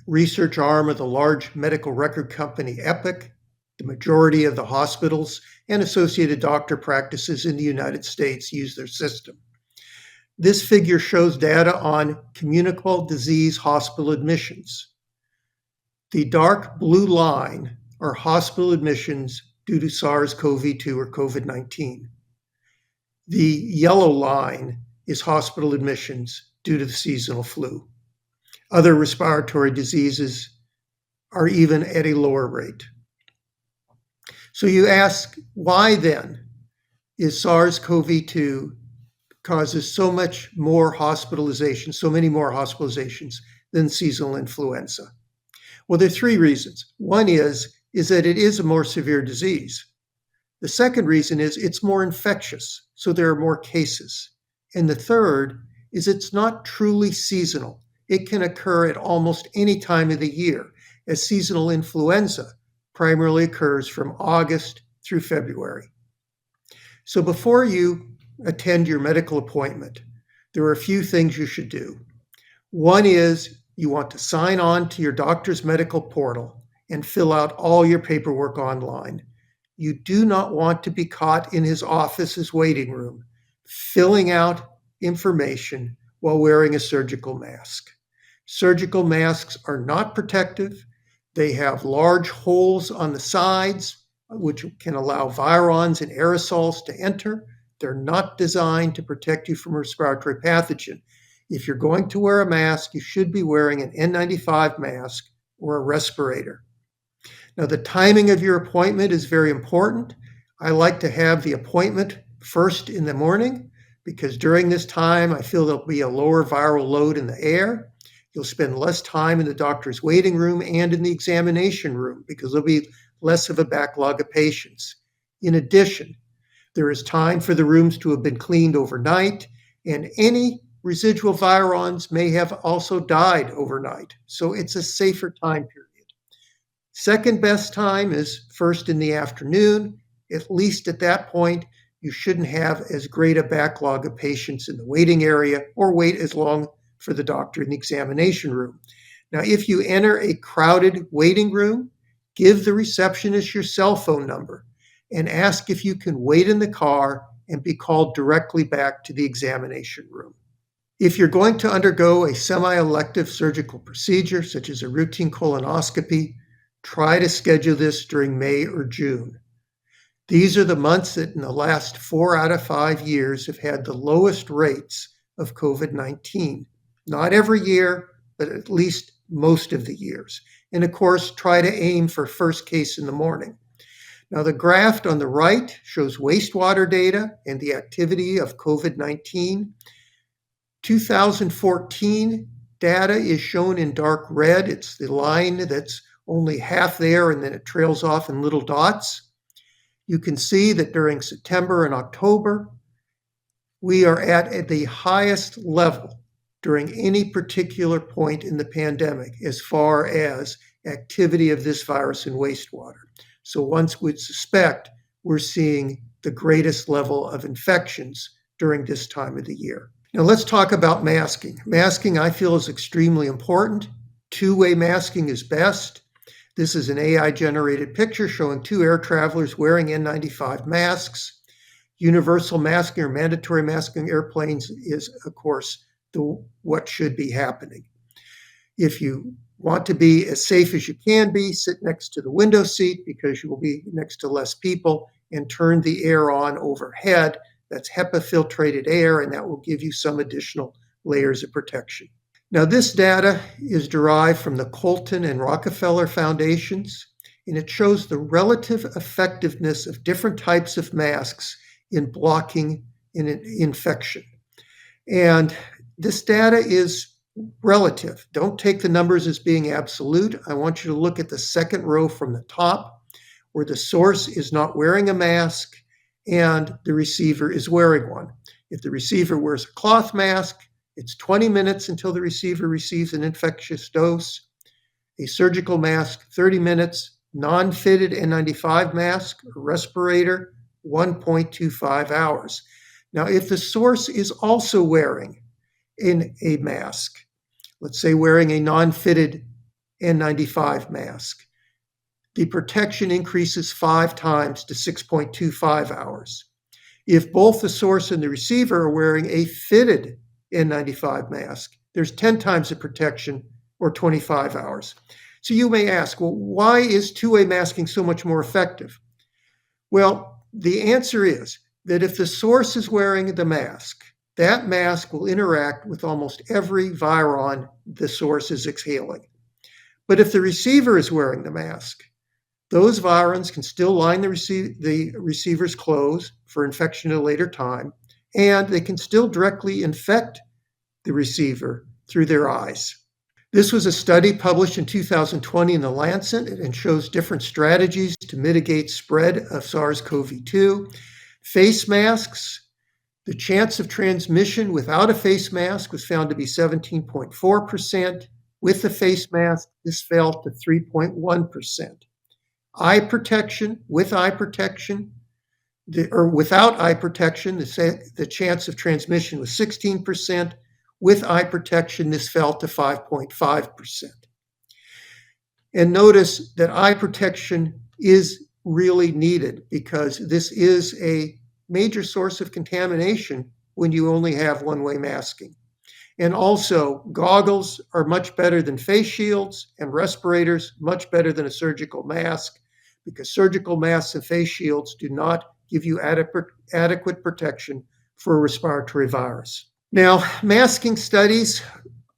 research arm of the large medical record company Epic. The majority of the hospitals and associated doctor practices in the United States use their system. This figure shows data on communicable disease hospital admissions. The dark blue line are hospital admissions due to SARS-CoV-2 or COVID-19. The yellow line is hospital admissions due to the seasonal flu. Other respiratory diseases are even at a lower rate. So you ask, why then is SARS-CoV-2 causes so much more hospitalization, so many more hospitalizations than seasonal influenza? Well, there are three reasons. One is that it is a more severe disease. The second reason is it's more infectious, so there are more cases. And the third is it's not truly seasonal. It can occur at almost any time of the year, as seasonal influenza primarily occurs from August through February. So before you attend your medical appointment, there are a few things you should do. One is you want to sign on to your doctor's medical portal and fill out all your paperwork online. You do not want to be caught in his office's waiting room, filling out information while wearing a surgical mask. Surgical masks are not protective. They have large holes on the sides, which can allow virons and aerosols to enter. They're not designed to protect you from a respiratory pathogen. If you're going to wear a mask, you should be wearing an N95 mask or a respirator. Now, the timing of your appointment is very important. I like to have the appointment first in the morning because during this time, I feel there'll be a lower viral load in the air. You'll spend less time in the doctor's waiting room and in the examination room because there'll be less of a backlog of patients. In addition, there is time for the rooms to have been cleaned overnight, and any residual virons may have also died overnight. So it's a safer time period. Second best time is first in the afternoon. At least at that point, you shouldn't have as great a backlog of patients in the waiting area or wait as long for the doctor in the examination room. Now, if you enter a crowded waiting room, give the receptionist your cell phone number and ask if you can wait in the car and be called directly back to the examination room. If you're going to undergo a semi-elective surgical procedure, such as a routine colonoscopy, try to schedule this during May or June. These are the months that in the last 4 out of 5 years have had the lowest rates of COVID-19. Not every year, but at least most of the years. And of course, try to aim for first case in the morning. Now, the graph on the right shows wastewater data and the activity of COVID-19. 2014 data is shown in dark red. It's the line that's only half there and then it trails off in little dots. You can see that during September and October, we are at the highest level during any particular point in the pandemic as far as activity of this virus in wastewater. So one would suspect we're seeing the greatest level of infections during this time of the year. Now let's talk about masking. Masking, I feel, is extremely important. Two-way masking is best. This is an AI-generated picture showing 2 air travelers wearing N95 masks. Universal masking or mandatory masking airplanes is, of course, what should be happening. If you want to be as safe as you can be, sit next to the window seat because you will be next to less people, and turn the air on overhead. That's HEPA-filtrated air, and that will give you some additional layers of protection. Now, this data is derived from the Colton and Rockefeller Foundations, and it shows the relative effectiveness of different types of masks in blocking an infection. And this data is relative. Don't take the numbers as being absolute. I want you to look at the second row from the top, where the source is not wearing a mask and the receiver is wearing one. If the receiver wears a cloth mask, it's 20 minutes until the receiver receives an infectious dose. A surgical mask, 30 minutes. Non-fitted N95 mask or respirator, 1.25 hours. Now, if the source is also wearing a mask, let's say wearing a non-fitted N95 mask, the protection increases 5 times to 6.25 hours. If both the source and the receiver are wearing a fitted N95 mask, there's 10 times the protection, or 25 hours. So you may ask, well, why is two-way masking so much more effective? Well, the answer is that if the source is wearing the mask, that mask will interact with almost every viron the source is exhaling. But if the receiver is wearing the mask, those virons can still line the receiver's clothes for infection at a later time, and they can still directly infect the receiver through their eyes. This was a study published in 2020 in The Lancet and shows different strategies to mitigate spread of SARS-CoV-2. Face masks, the chance of transmission without a face mask was found to be 17.4%. With the face mask, this fell to 3.1%. Eye protection, with eye protection, Without eye protection, the chance of transmission was 16%. With eye protection, this fell to 5.5%. And notice that eye protection is really needed because this is a major source of contamination when you only have one-way masking. And also, goggles are much better than face shields, and respirators much better than a surgical mask, because surgical masks and face shields do not give you adequate protection for a respiratory virus. Now, masking studies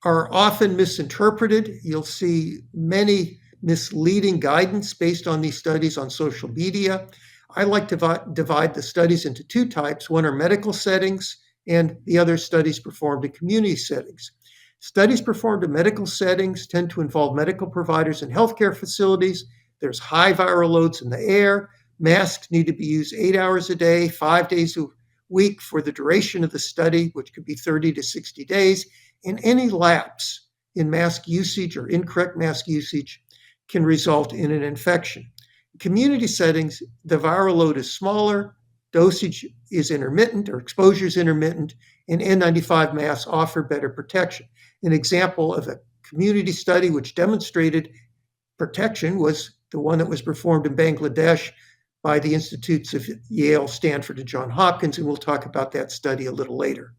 are often misinterpreted. You'll see many misleading guidance based on these studies on social media. I like to divide the studies into two types. One are medical settings, and the other studies performed in community settings. Studies performed in medical settings tend to involve medical providers and healthcare facilities. There's high viral loads in the air. Masks need to be used 8 hours a day, 5 days a week for the duration of the study, which could be 30 to 60 days. And any lapse in mask usage or incorrect mask usage can result in an infection. In community settings, the viral load is smaller, dosage is intermittent or exposure is intermittent, and N95 masks offer better protection. An example of a community study which demonstrated protection was the one that was performed in Bangladesh by the Institutes of Yale, Stanford, and Johns Hopkins, and we'll talk about that study a little later.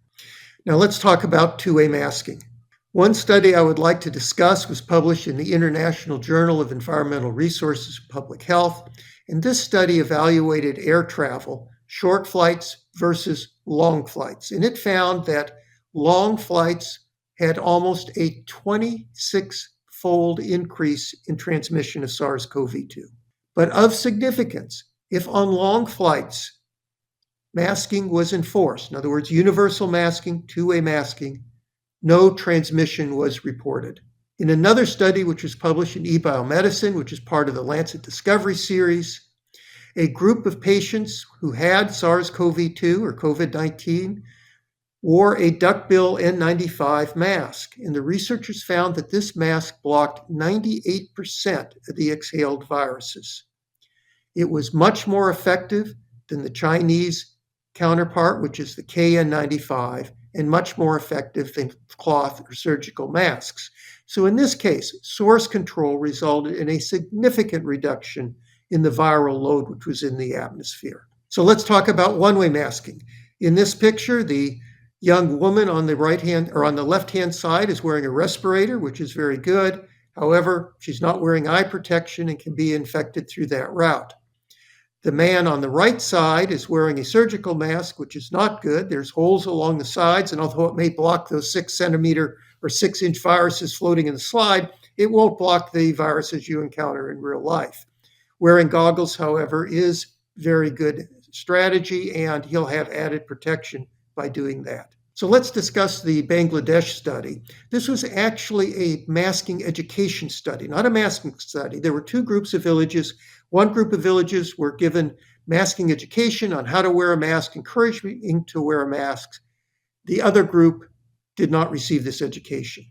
Now let's talk about two-way masking. One study I would like to discuss was published in the International Journal of Environmental Resources and Public Health, and this study evaluated air travel, short flights versus long flights, and it found that long flights had almost a 26-fold increase in transmission of SARS-CoV-2. But of significance, if on long flights masking was enforced, in other words, universal masking, two-way masking, no transmission was reported. In another study, which was published in eBiomedicine, which is part of the Lancet Discovery series, a group of patients who had SARS-CoV-2 or COVID-19 wore a duckbill N95 mask, and the researchers found that this mask blocked 98% of the exhaled viruses. It was much more effective than the Chinese counterpart, which is the KN95, and much more effective than cloth or surgical masks. So in this case, source control resulted in a significant reduction in the viral load which was in the atmosphere. So let's talk about one-way masking. In this picture, the young woman on the right-hand or on the left-hand side is wearing a respirator, which is very good. However, she's not wearing eye protection and can be infected through that route. The man on the right side is wearing a surgical mask, which is not good. There's holes along the sides, and although it may block those 6-centimeter or 6-inch viruses floating in the slide, it won't block the viruses you encounter in real life. Wearing goggles, however, is very good strategy, and he'll have added protection by doing that. So let's discuss the Bangladesh study. This was actually a masking education study, not a masking study. There were two groups of villages. One group of villages were given masking education on how to wear a mask, encouraging to wear a mask. The other group did not receive this education.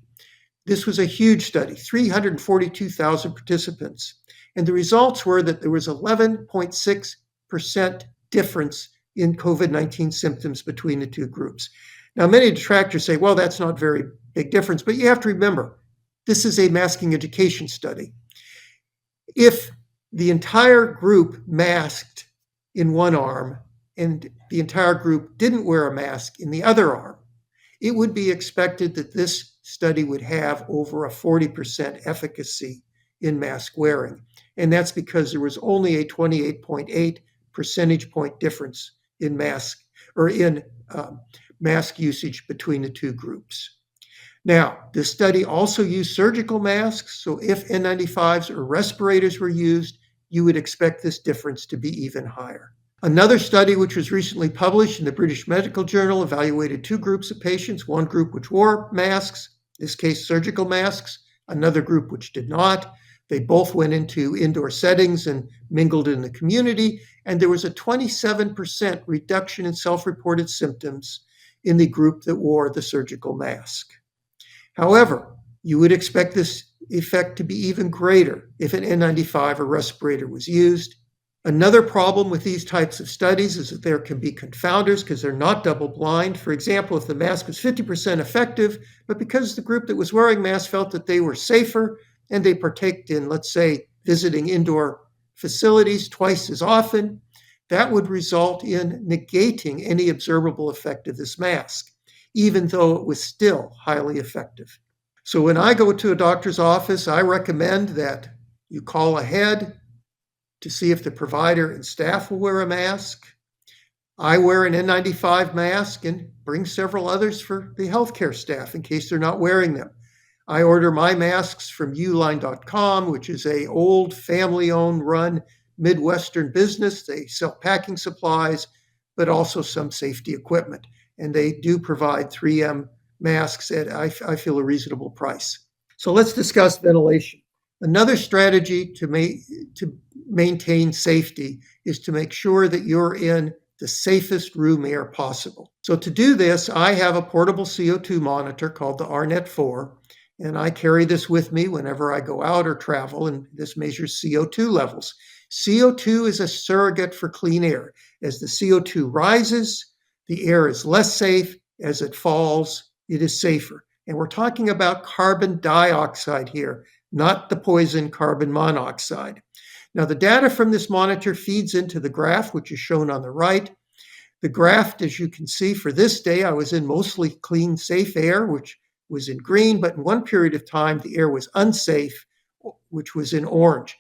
This was a huge study, 342,000 participants. And the results were that there was 11.6% difference in COVID-19 symptoms between the two groups. Now, many detractors say, well, that's not very big difference, but you have to remember, this is a masking education study. If the entire group masked in one arm and the entire group didn't wear a mask in the other arm, it would be expected that this study would have over a 40% efficacy in mask wearing. And that's because there was only a 28.8 percentage point difference in mask usage between the two groups. Now, this study also used surgical masks, so if N95s or respirators were used, you would expect this difference to be even higher. Another study, which was recently published in the British Medical Journal, evaluated two groups of patients, one group which wore masks, in this case surgical masks, another group which did not. They both went into indoor settings and mingled in the community, and there was a 27% reduction in self-reported symptoms in the group that wore the surgical mask. However, you would expect this effect to be even greater if an N95 or respirator was used. Another problem with these types of studies is that there can be confounders because they're not double-blind. For example, if the mask was 50% effective, but because the group that was wearing masks felt that they were safer and they partaked in, let's say, visiting indoor facilities twice as often, that would result in negating any observable effect of this mask, even though it was still highly effective. So when I go to a doctor's office, I recommend that you call ahead to see if the provider and staff will wear a mask. I wear an N95 mask and bring several others for the healthcare staff in case they're not wearing them. I order my masks from uline.com, which is an old family-owned run Midwestern business. They sell packing supplies, but also some safety equipment. And they do provide 3M masks at, I feel, a reasonable price. So let's discuss ventilation. Another strategy to maintain safety is to make sure that you're in the safest room air possible. So to do this, I have a portable CO2 monitor called the RNet4, and I carry this with me whenever I go out or travel, and this measures CO2 levels. CO2 is a surrogate for clean air. As the CO2 rises, the air is less safe. As it falls, it is safer. And we're talking about carbon dioxide here, not the poison carbon monoxide. Now, the data from this monitor feeds into the graph, which is shown on the right. The graph, as you can see, for this day, I was in mostly clean, safe air, which was in green, but in one period of time, the air was unsafe, which was in orange.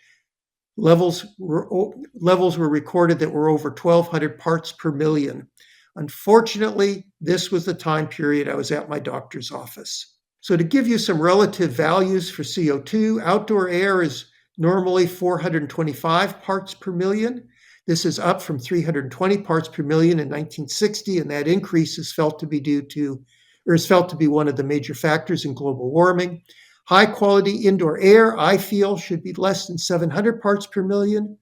Levels were recorded that were over 1,200 parts per million. Unfortunately, this was the time period I was at my doctor's office. So to give you some relative values for CO2, outdoor air is normally 425 parts per million. This is up from 320 parts per million in 1960, and that increase is felt to be one of the major factors in global warming. High quality indoor air, I feel, should be less than 700 parts per million.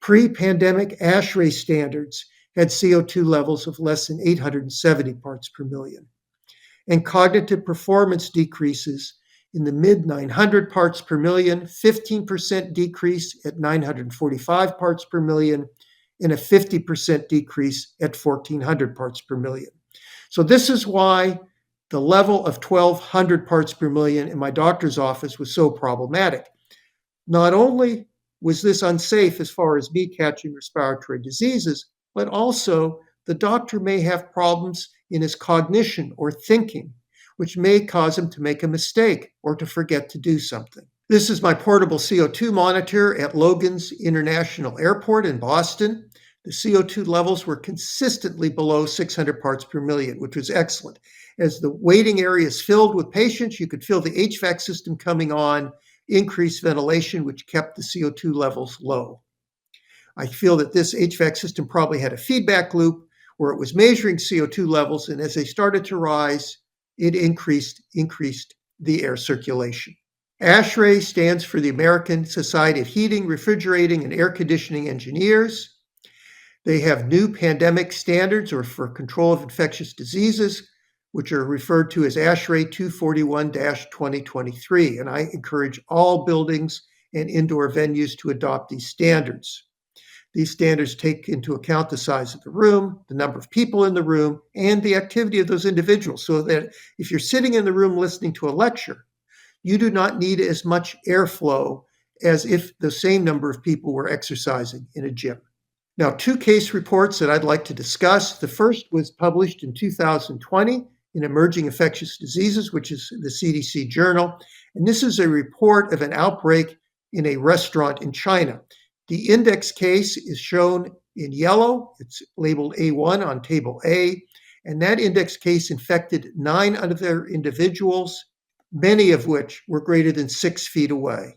Pre-pandemic ASHRAE standards had CO2 levels of less than 870 parts per million. And cognitive performance decreases in the mid 900 parts per million, 15% decrease at 945 parts per million, and a 50% decrease at 1400 parts per million. So this is why the level of 1,200 parts per million in my doctor's office was so problematic. Not only was this unsafe as far as me catching respiratory diseases, but also the doctor may have problems in his cognition or thinking, which may cause him to make a mistake or to forget to do something. This is my portable CO2 monitor at Logan's International Airport in Boston. The CO2 levels were consistently below 600 parts per million, which was excellent. As the waiting area is filled with patients, you could feel the HVAC system coming on, increased ventilation, which kept the CO2 levels low. I feel that this HVAC system probably had a feedback loop where it was measuring CO2 levels, and as they started to rise, it increased the air circulation. ASHRAE stands for the American Society of Heating, Refrigerating, and Air Conditioning Engineers. They have new pandemic standards or for control of infectious diseases, which are referred to as ASHRAE 241-2023. And I encourage all buildings and indoor venues to adopt these standards. These standards take into account the size of the room, the number of people in the room, and the activity of those individuals, so that if you're sitting in the room listening to a lecture, you do not need as much airflow as if the same number of people were exercising in a gym. Now, two case reports that I'd like to discuss. The first was published in 2020 in Emerging Infectious Diseases, which is the CDC journal. And this is a report of an outbreak in a restaurant in China. The index case is shown in yellow. It's labeled A1 on table A. And that index case infected 9 other individuals, many of which were greater than 6 feet away.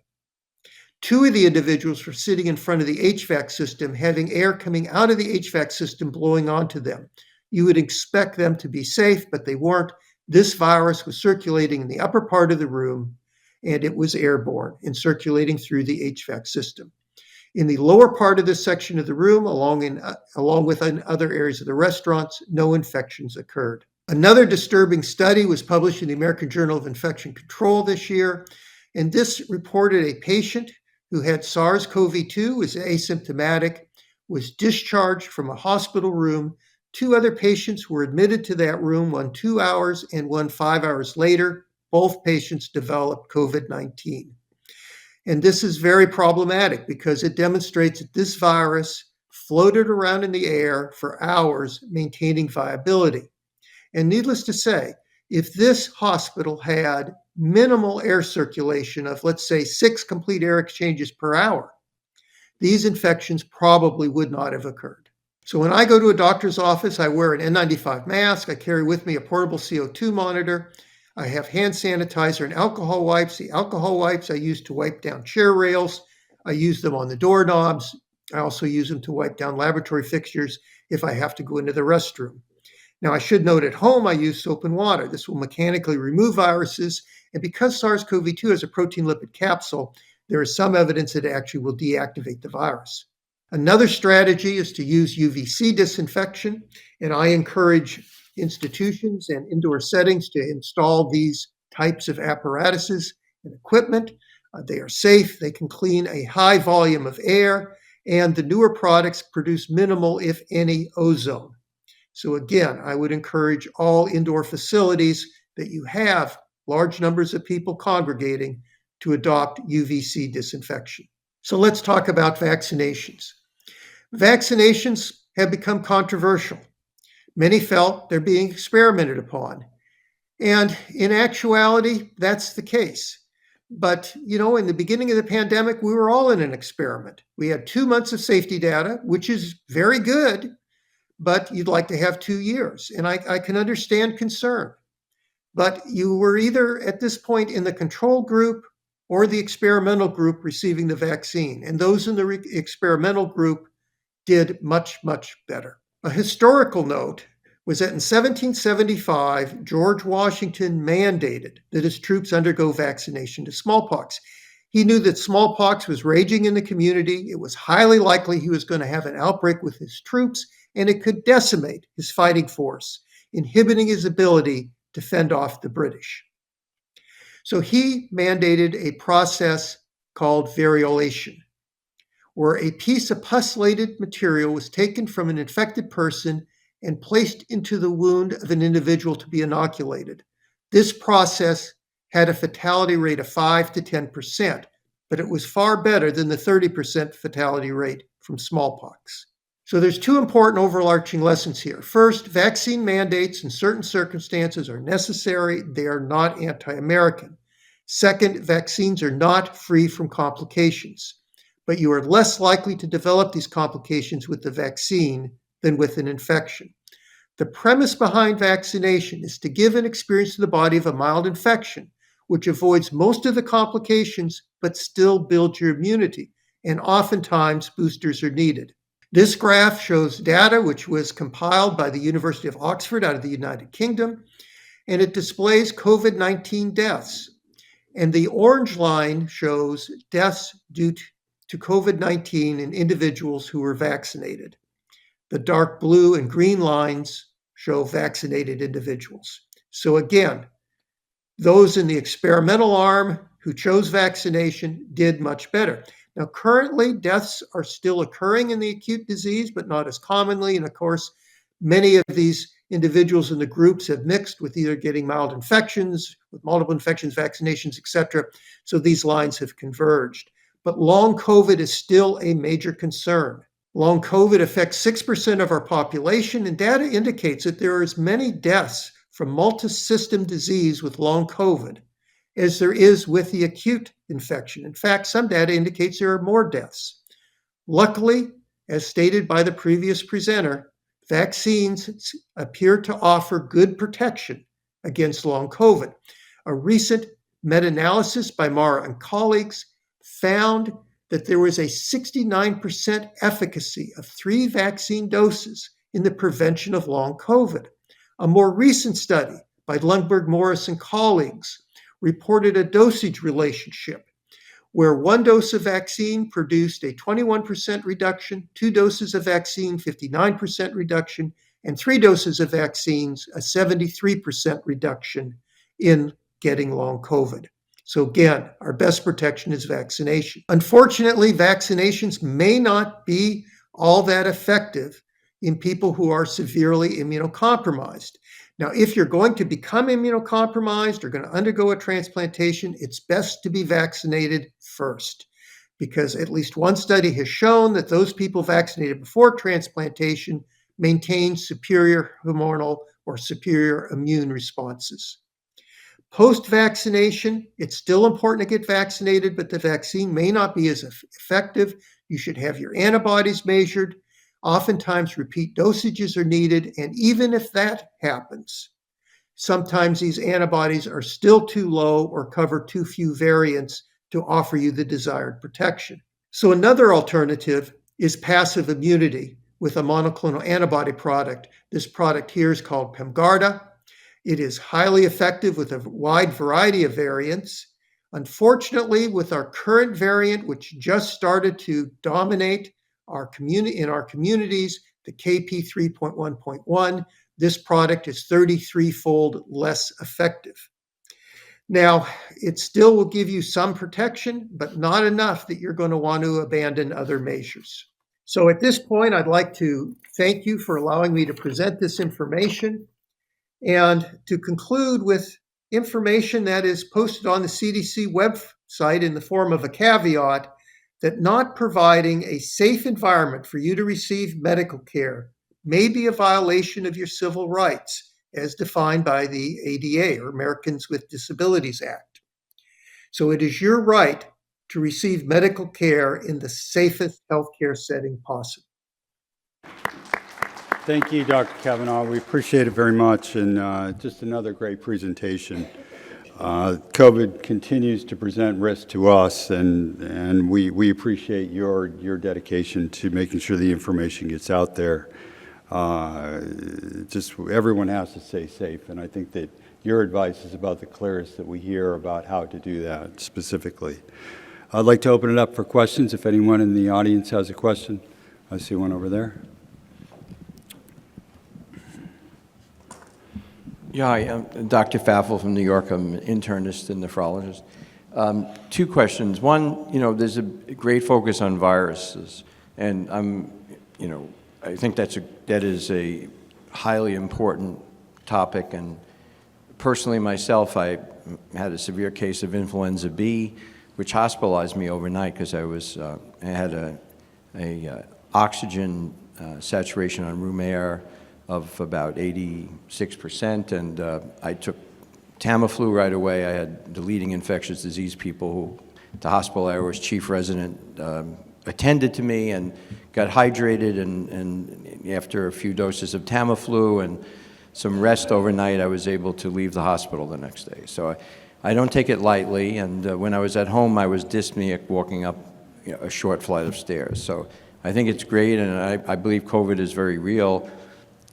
2 of the individuals were sitting in front of the HVAC system, having air coming out of the HVAC system blowing onto them. You would expect them to be safe, but they weren't. This virus was circulating in the upper part of the room, and it was airborne and circulating through the HVAC system. In the lower part of this section of the room, along with other areas of the restaurants, no infections occurred. Another disturbing study was published in the American Journal of Infection Control this year, and this reported a patient who had SARS-CoV-2, was asymptomatic, was discharged from a hospital room. 2 other patients were admitted to that room, one 2 hours and one 5 hours later. Both patients developed COVID-19. And this is very problematic because it demonstrates that this virus floated around in the air for hours, maintaining viability. And needless to say, if this hospital had minimal air circulation of, let's say, 6 complete air exchanges per hour, these infections probably would not have occurred. So when I go to a doctor's office, I wear an N95 mask. I carry with me a portable CO2 monitor. I have hand sanitizer and alcohol wipes. The alcohol wipes I use to wipe down chair rails. I use them on the doorknobs. I also use them to wipe down laboratory fixtures if I have to go into the restroom. Now, I should note at home, I use soap and water. This will mechanically remove viruses. And because SARS-CoV-2 has a protein lipid capsule, there is some evidence that it actually will deactivate the virus. Another strategy is to use UVC disinfection, and I encourage institutions and indoor settings to install these types of apparatuses and equipment. They are safe, they can clean a high volume of air, and the newer products produce minimal, if any, ozone. So again, I would encourage all indoor facilities that you have large numbers of people congregating to adopt UVC disinfection. So let's talk about vaccinations. Vaccinations have become controversial. Many felt they're being experimented upon. And in actuality, that's the case. But, in the beginning of the pandemic, we were all in an experiment. We had 2 months of safety data, which is very good, but you'd like to have 2 years. And I can understand concern. But you were either at this point in the control group or the experimental group receiving the vaccine. And those in the experimental group did much, much better. A historical note was that in 1775, George Washington mandated that his troops undergo vaccination to smallpox. He knew that smallpox was raging in the community. It was highly likely he was going to have an outbreak with his troops, and it could decimate his fighting force, inhibiting his ability to fend off the British. So he mandated a process called variolation, where a piece of pus-laden material was taken from an infected person and placed into the wound of an individual to be inoculated. This process had a fatality rate of 5 to 10%, but it was far better than the 30% fatality rate from smallpox. So there's 2 important overarching lessons here. First, vaccine mandates in certain circumstances are necessary. They are not anti-American. Second, vaccines are not free from complications, but you are less likely to develop these complications with the vaccine than with an infection. The premise behind vaccination is to give an experience to the body of a mild infection, which avoids most of the complications, but still builds your immunity, and oftentimes boosters are needed. This graph shows data which was compiled by the University of Oxford out of the United Kingdom, and it displays COVID-19 deaths. And the orange line shows deaths due to COVID-19 in individuals who were vaccinated. The dark blue and green lines show vaccinated individuals. So again, those in the experimental arm who chose vaccination did much better. Now, currently, deaths are still occurring in the acute disease, but not as commonly. And of course, many of these individuals in the groups have mixed with either getting mild infections, with multiple infections, vaccinations, etc. So these lines have converged. But long COVID is still a major concern. Long COVID affects 6% of our population, and data indicates that there are as many deaths from multi-system disease with long COVID as there is with the acute infection. In fact, some data indicates there are more deaths. Luckily, as stated by the previous presenter, vaccines appear to offer good protection against long COVID. A recent meta-analysis by Mara and colleagues found that there was a 69% efficacy of 3 vaccine doses in the prevention of long COVID. A more recent study by Lundberg, Morris, and colleagues reported a dosage relationship where 1 dose of vaccine produced a 21% reduction, 2 doses of vaccine, 59% reduction, and 3 doses of vaccines, a 73% reduction in getting long COVID. So again, our best protection is vaccination. Unfortunately, vaccinations may not be all that effective in people who are severely immunocompromised. Now, if you're going to become immunocompromised or going to undergo a transplantation, it's best to be vaccinated first, because at least one study has shown that those people vaccinated before transplantation maintain superior humoral or superior immune responses. Post-vaccination, it's still important to get vaccinated, but the vaccine may not be as effective. You should have your antibodies measured. Oftentimes, repeat dosages are needed, and even if that happens, sometimes these antibodies are still too low or cover too few variants to offer you the desired protection. So another alternative is passive immunity with a monoclonal antibody product. This product here is called PEMGARDA. It is highly effective with a wide variety of variants. Unfortunately, with our current variant, which just started to dominate in our communities, the KP 3.1.1, this product is 33-fold less effective. Now, it still will give you some protection, but not enough that you're going to want to abandon other measures. So at this point, I'd like to thank you for allowing me to present this information and to conclude with information that is posted on the CDC website in the form of a caveat that not providing a safe environment for you to receive medical care may be a violation of your civil rights as defined by the ADA, or Americans with Disabilities Act. So it is your right to receive medical care in the safest healthcare setting possible. Thank you, Dr. Kavanagh. We appreciate it very much, and just another great presentation. COVID continues to present risk to us, and we appreciate your dedication to making sure the information gets out there. Just everyone has to stay safe, and I think that your advice is about the clearest that we hear about how to do that specifically. I'd like to open it up for questions if anyone in the audience has a question. I see one over there. Yeah, hi, I'm Dr. Faffel from New York. I'm an internist and nephrologist. Two questions. One, there's a great focus on viruses, and I think that is a highly important topic. And personally, myself, I had a severe case of influenza B, which hospitalized me overnight because I had a oxygen saturation on room air of about 86%, and I took Tamiflu right away. I had the leading infectious disease people who, the hospital I was chief resident, attended to me and got hydrated, and after a few doses of Tamiflu and some rest overnight, I was able to leave the hospital the next day. So I don't take it lightly, and when I was at home, I was dyspneic walking up a short flight of stairs. So I think it's great, and I believe COVID is very real.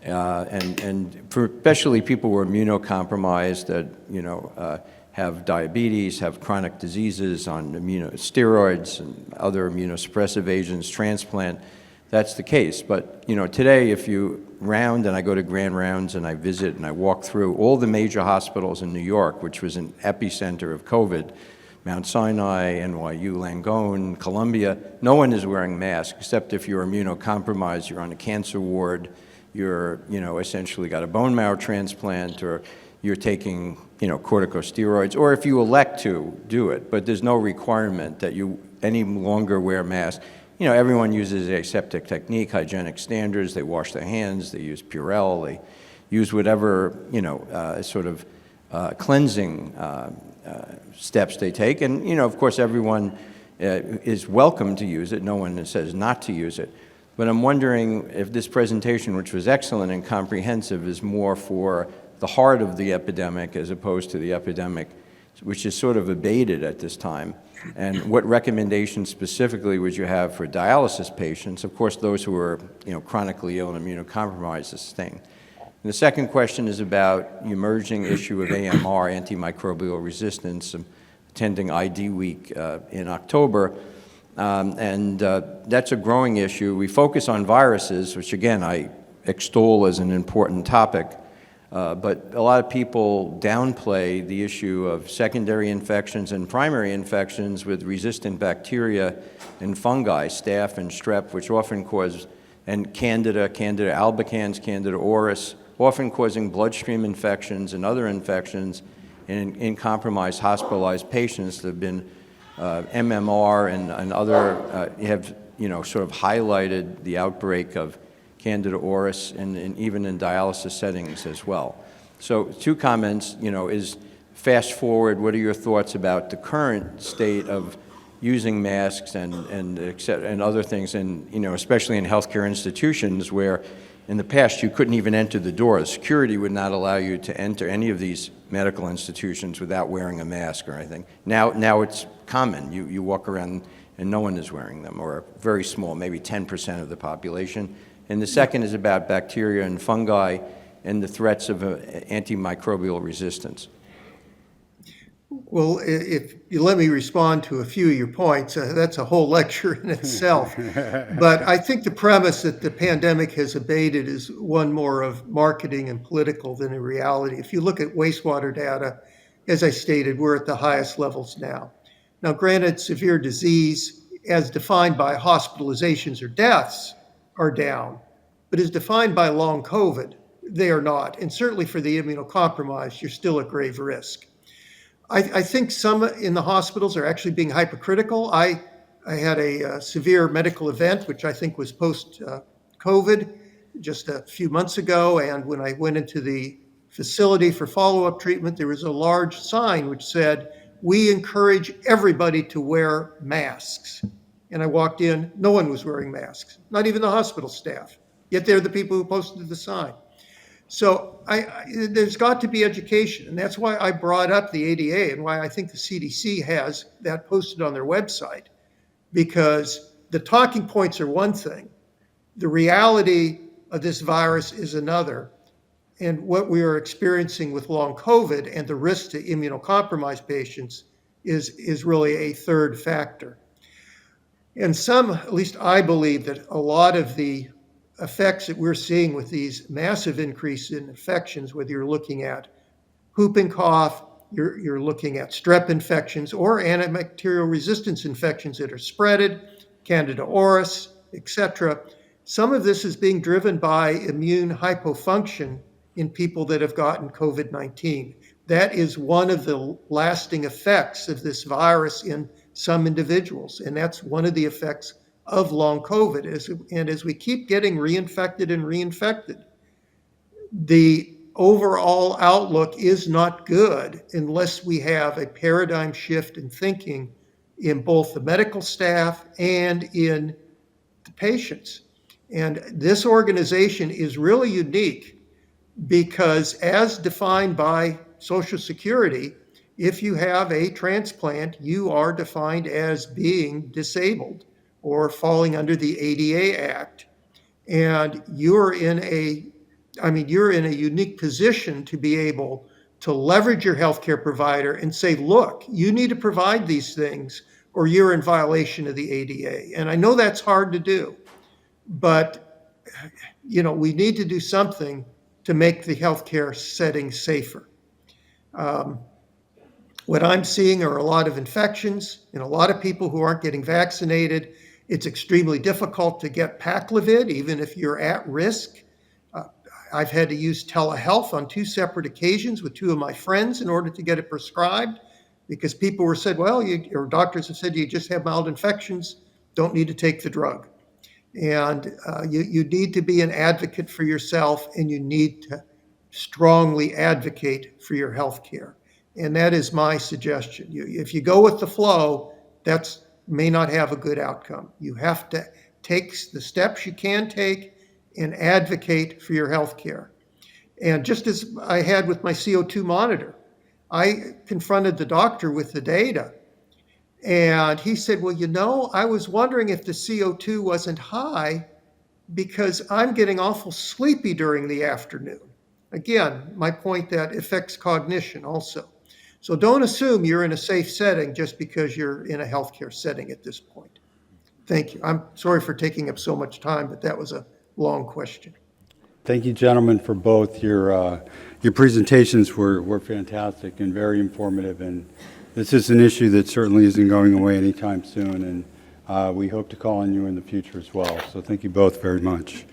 And for especially people who are immunocompromised, that have diabetes, have chronic diseases on steroids and other immunosuppressive agents, transplant, that's the case. But today, if you round, and I go to grand rounds and I visit and I walk through all the major hospitals in New York, which was an epicenter of COVID, Mount Sinai, NYU Langone, Columbia, no one is wearing masks except if you're immunocompromised, you're on a cancer ward, you're, essentially got a bone marrow transplant, or you're taking, corticosteroids, or if you elect to do it, but there's no requirement that you any longer wear masks. Everyone uses a aseptic technique, hygienic standards, they wash their hands, they use Purell, they use whatever, sort of cleansing steps they take, and, of course, everyone is welcome to use it. No one says not to use it. But I'm wondering if this presentation, which was excellent and comprehensive, is more for the heart of the epidemic as opposed to the epidemic, which is sort of abated at this time. And what recommendations specifically would you have for dialysis patients? Of course, those who are chronically ill and immunocompromised, this thing. And the second question is about the emerging issue of AMR, antimicrobial resistance. I'm attending ID Week in October. That's a growing issue. We focus on viruses, which again I extol as an important topic, But a lot of people downplay the issue of secondary infections and primary infections with resistant bacteria and fungi, staph and strep, which often cause, and Candida albicans, Candida auris, often causing bloodstream infections and other infections in compromised hospitalized patients that have been MMR and other have sort of highlighted the outbreak of Candida auris and even in dialysis settings as well. So 2 comments, is fast forward, what are your thoughts about the current state of using masks and other things, and especially in healthcare institutions where in the past you couldn't even enter the door. Security would not allow you to enter any of these medical institutions without wearing a mask or anything. Now it's common. You walk around and no one is wearing them, or very small, maybe 10% of the population. And the second is about bacteria and fungi and the threats of antimicrobial resistance. Well, if you let me respond to a few of your points, that's a whole lecture in itself. But I think the premise that the pandemic has abated is one more of marketing and political than a reality. If you look at wastewater data, as I stated, we're at the highest levels now. Now, granted, severe disease, as defined by hospitalizations or deaths, are down, but as defined by long COVID, they are not. And certainly for the immunocompromised, you're still at grave risk. I think some in the hospitals are actually being hypercritical. I had a severe medical event, which I think was post-COVID, just a few months ago. And when I went into the facility for follow-up treatment, there was a large sign which said, "We encourage everybody to wear masks." And I walked in, no one was wearing masks, not even the hospital staff. Yet they're the people who posted the sign. So there's got to be education, and that's why I brought up the ADA and why I think the CDC has that posted on their website, because the talking points are one thing, the reality of this virus is another, and what we are experiencing with long COVID and the risk to immunocompromised patients is really a third factor. And at least I believe that a lot of the effects that we're seeing with these massive increase in infections, whether you're looking at whooping cough, you're looking at strep infections or antibacterial resistance infections that are spreaded, Candida auris, etc. Some of this is being driven by immune hypofunction in people that have gotten COVID-19. That is one of the lasting effects of this virus in some individuals, and that's one of the effects of long COVID. And as we keep getting reinfected, the overall outlook is not good unless we have a paradigm shift in thinking in both the medical staff and in the patients. And this organization is really unique because, as defined by Social Security, if you have a transplant, you are defined as being disabled or falling under the ADA Act. And you're in a unique position to be able to leverage your healthcare provider and say, look, you need to provide these things or you're in violation of the ADA. And I know that's hard to do, but we need to do something to make the healthcare setting safer. What I'm seeing are a lot of infections and a lot of people who aren't getting vaccinated. It's extremely difficult to get Paxlovid, even if you're at risk. I've had to use telehealth on 2 separate occasions with 2 of my friends in order to get it prescribed, because people were said, well, your doctors have said you just have mild infections, don't need to take the drug. And you need to be an advocate for yourself, and you need to strongly advocate for your health care. And that is my suggestion. If you go with the flow, that may not have a good outcome. You have to take the steps you can take and advocate for your health care. And just as I had with my CO2 monitor, I confronted the doctor with the data. And he said, well, I was wondering if the CO2 wasn't high because I'm getting awful sleepy during the afternoon. Again, my point that affects cognition also. So don't assume you're in a safe setting just because you're in a healthcare setting at this point. Thank you. I'm sorry for taking up so much time, but that was a long question. Thank you, gentlemen, for both. Your presentations were fantastic and very informative, and this is an issue that certainly isn't going away anytime soon, and we hope to call on you in the future as well. So thank you both very much.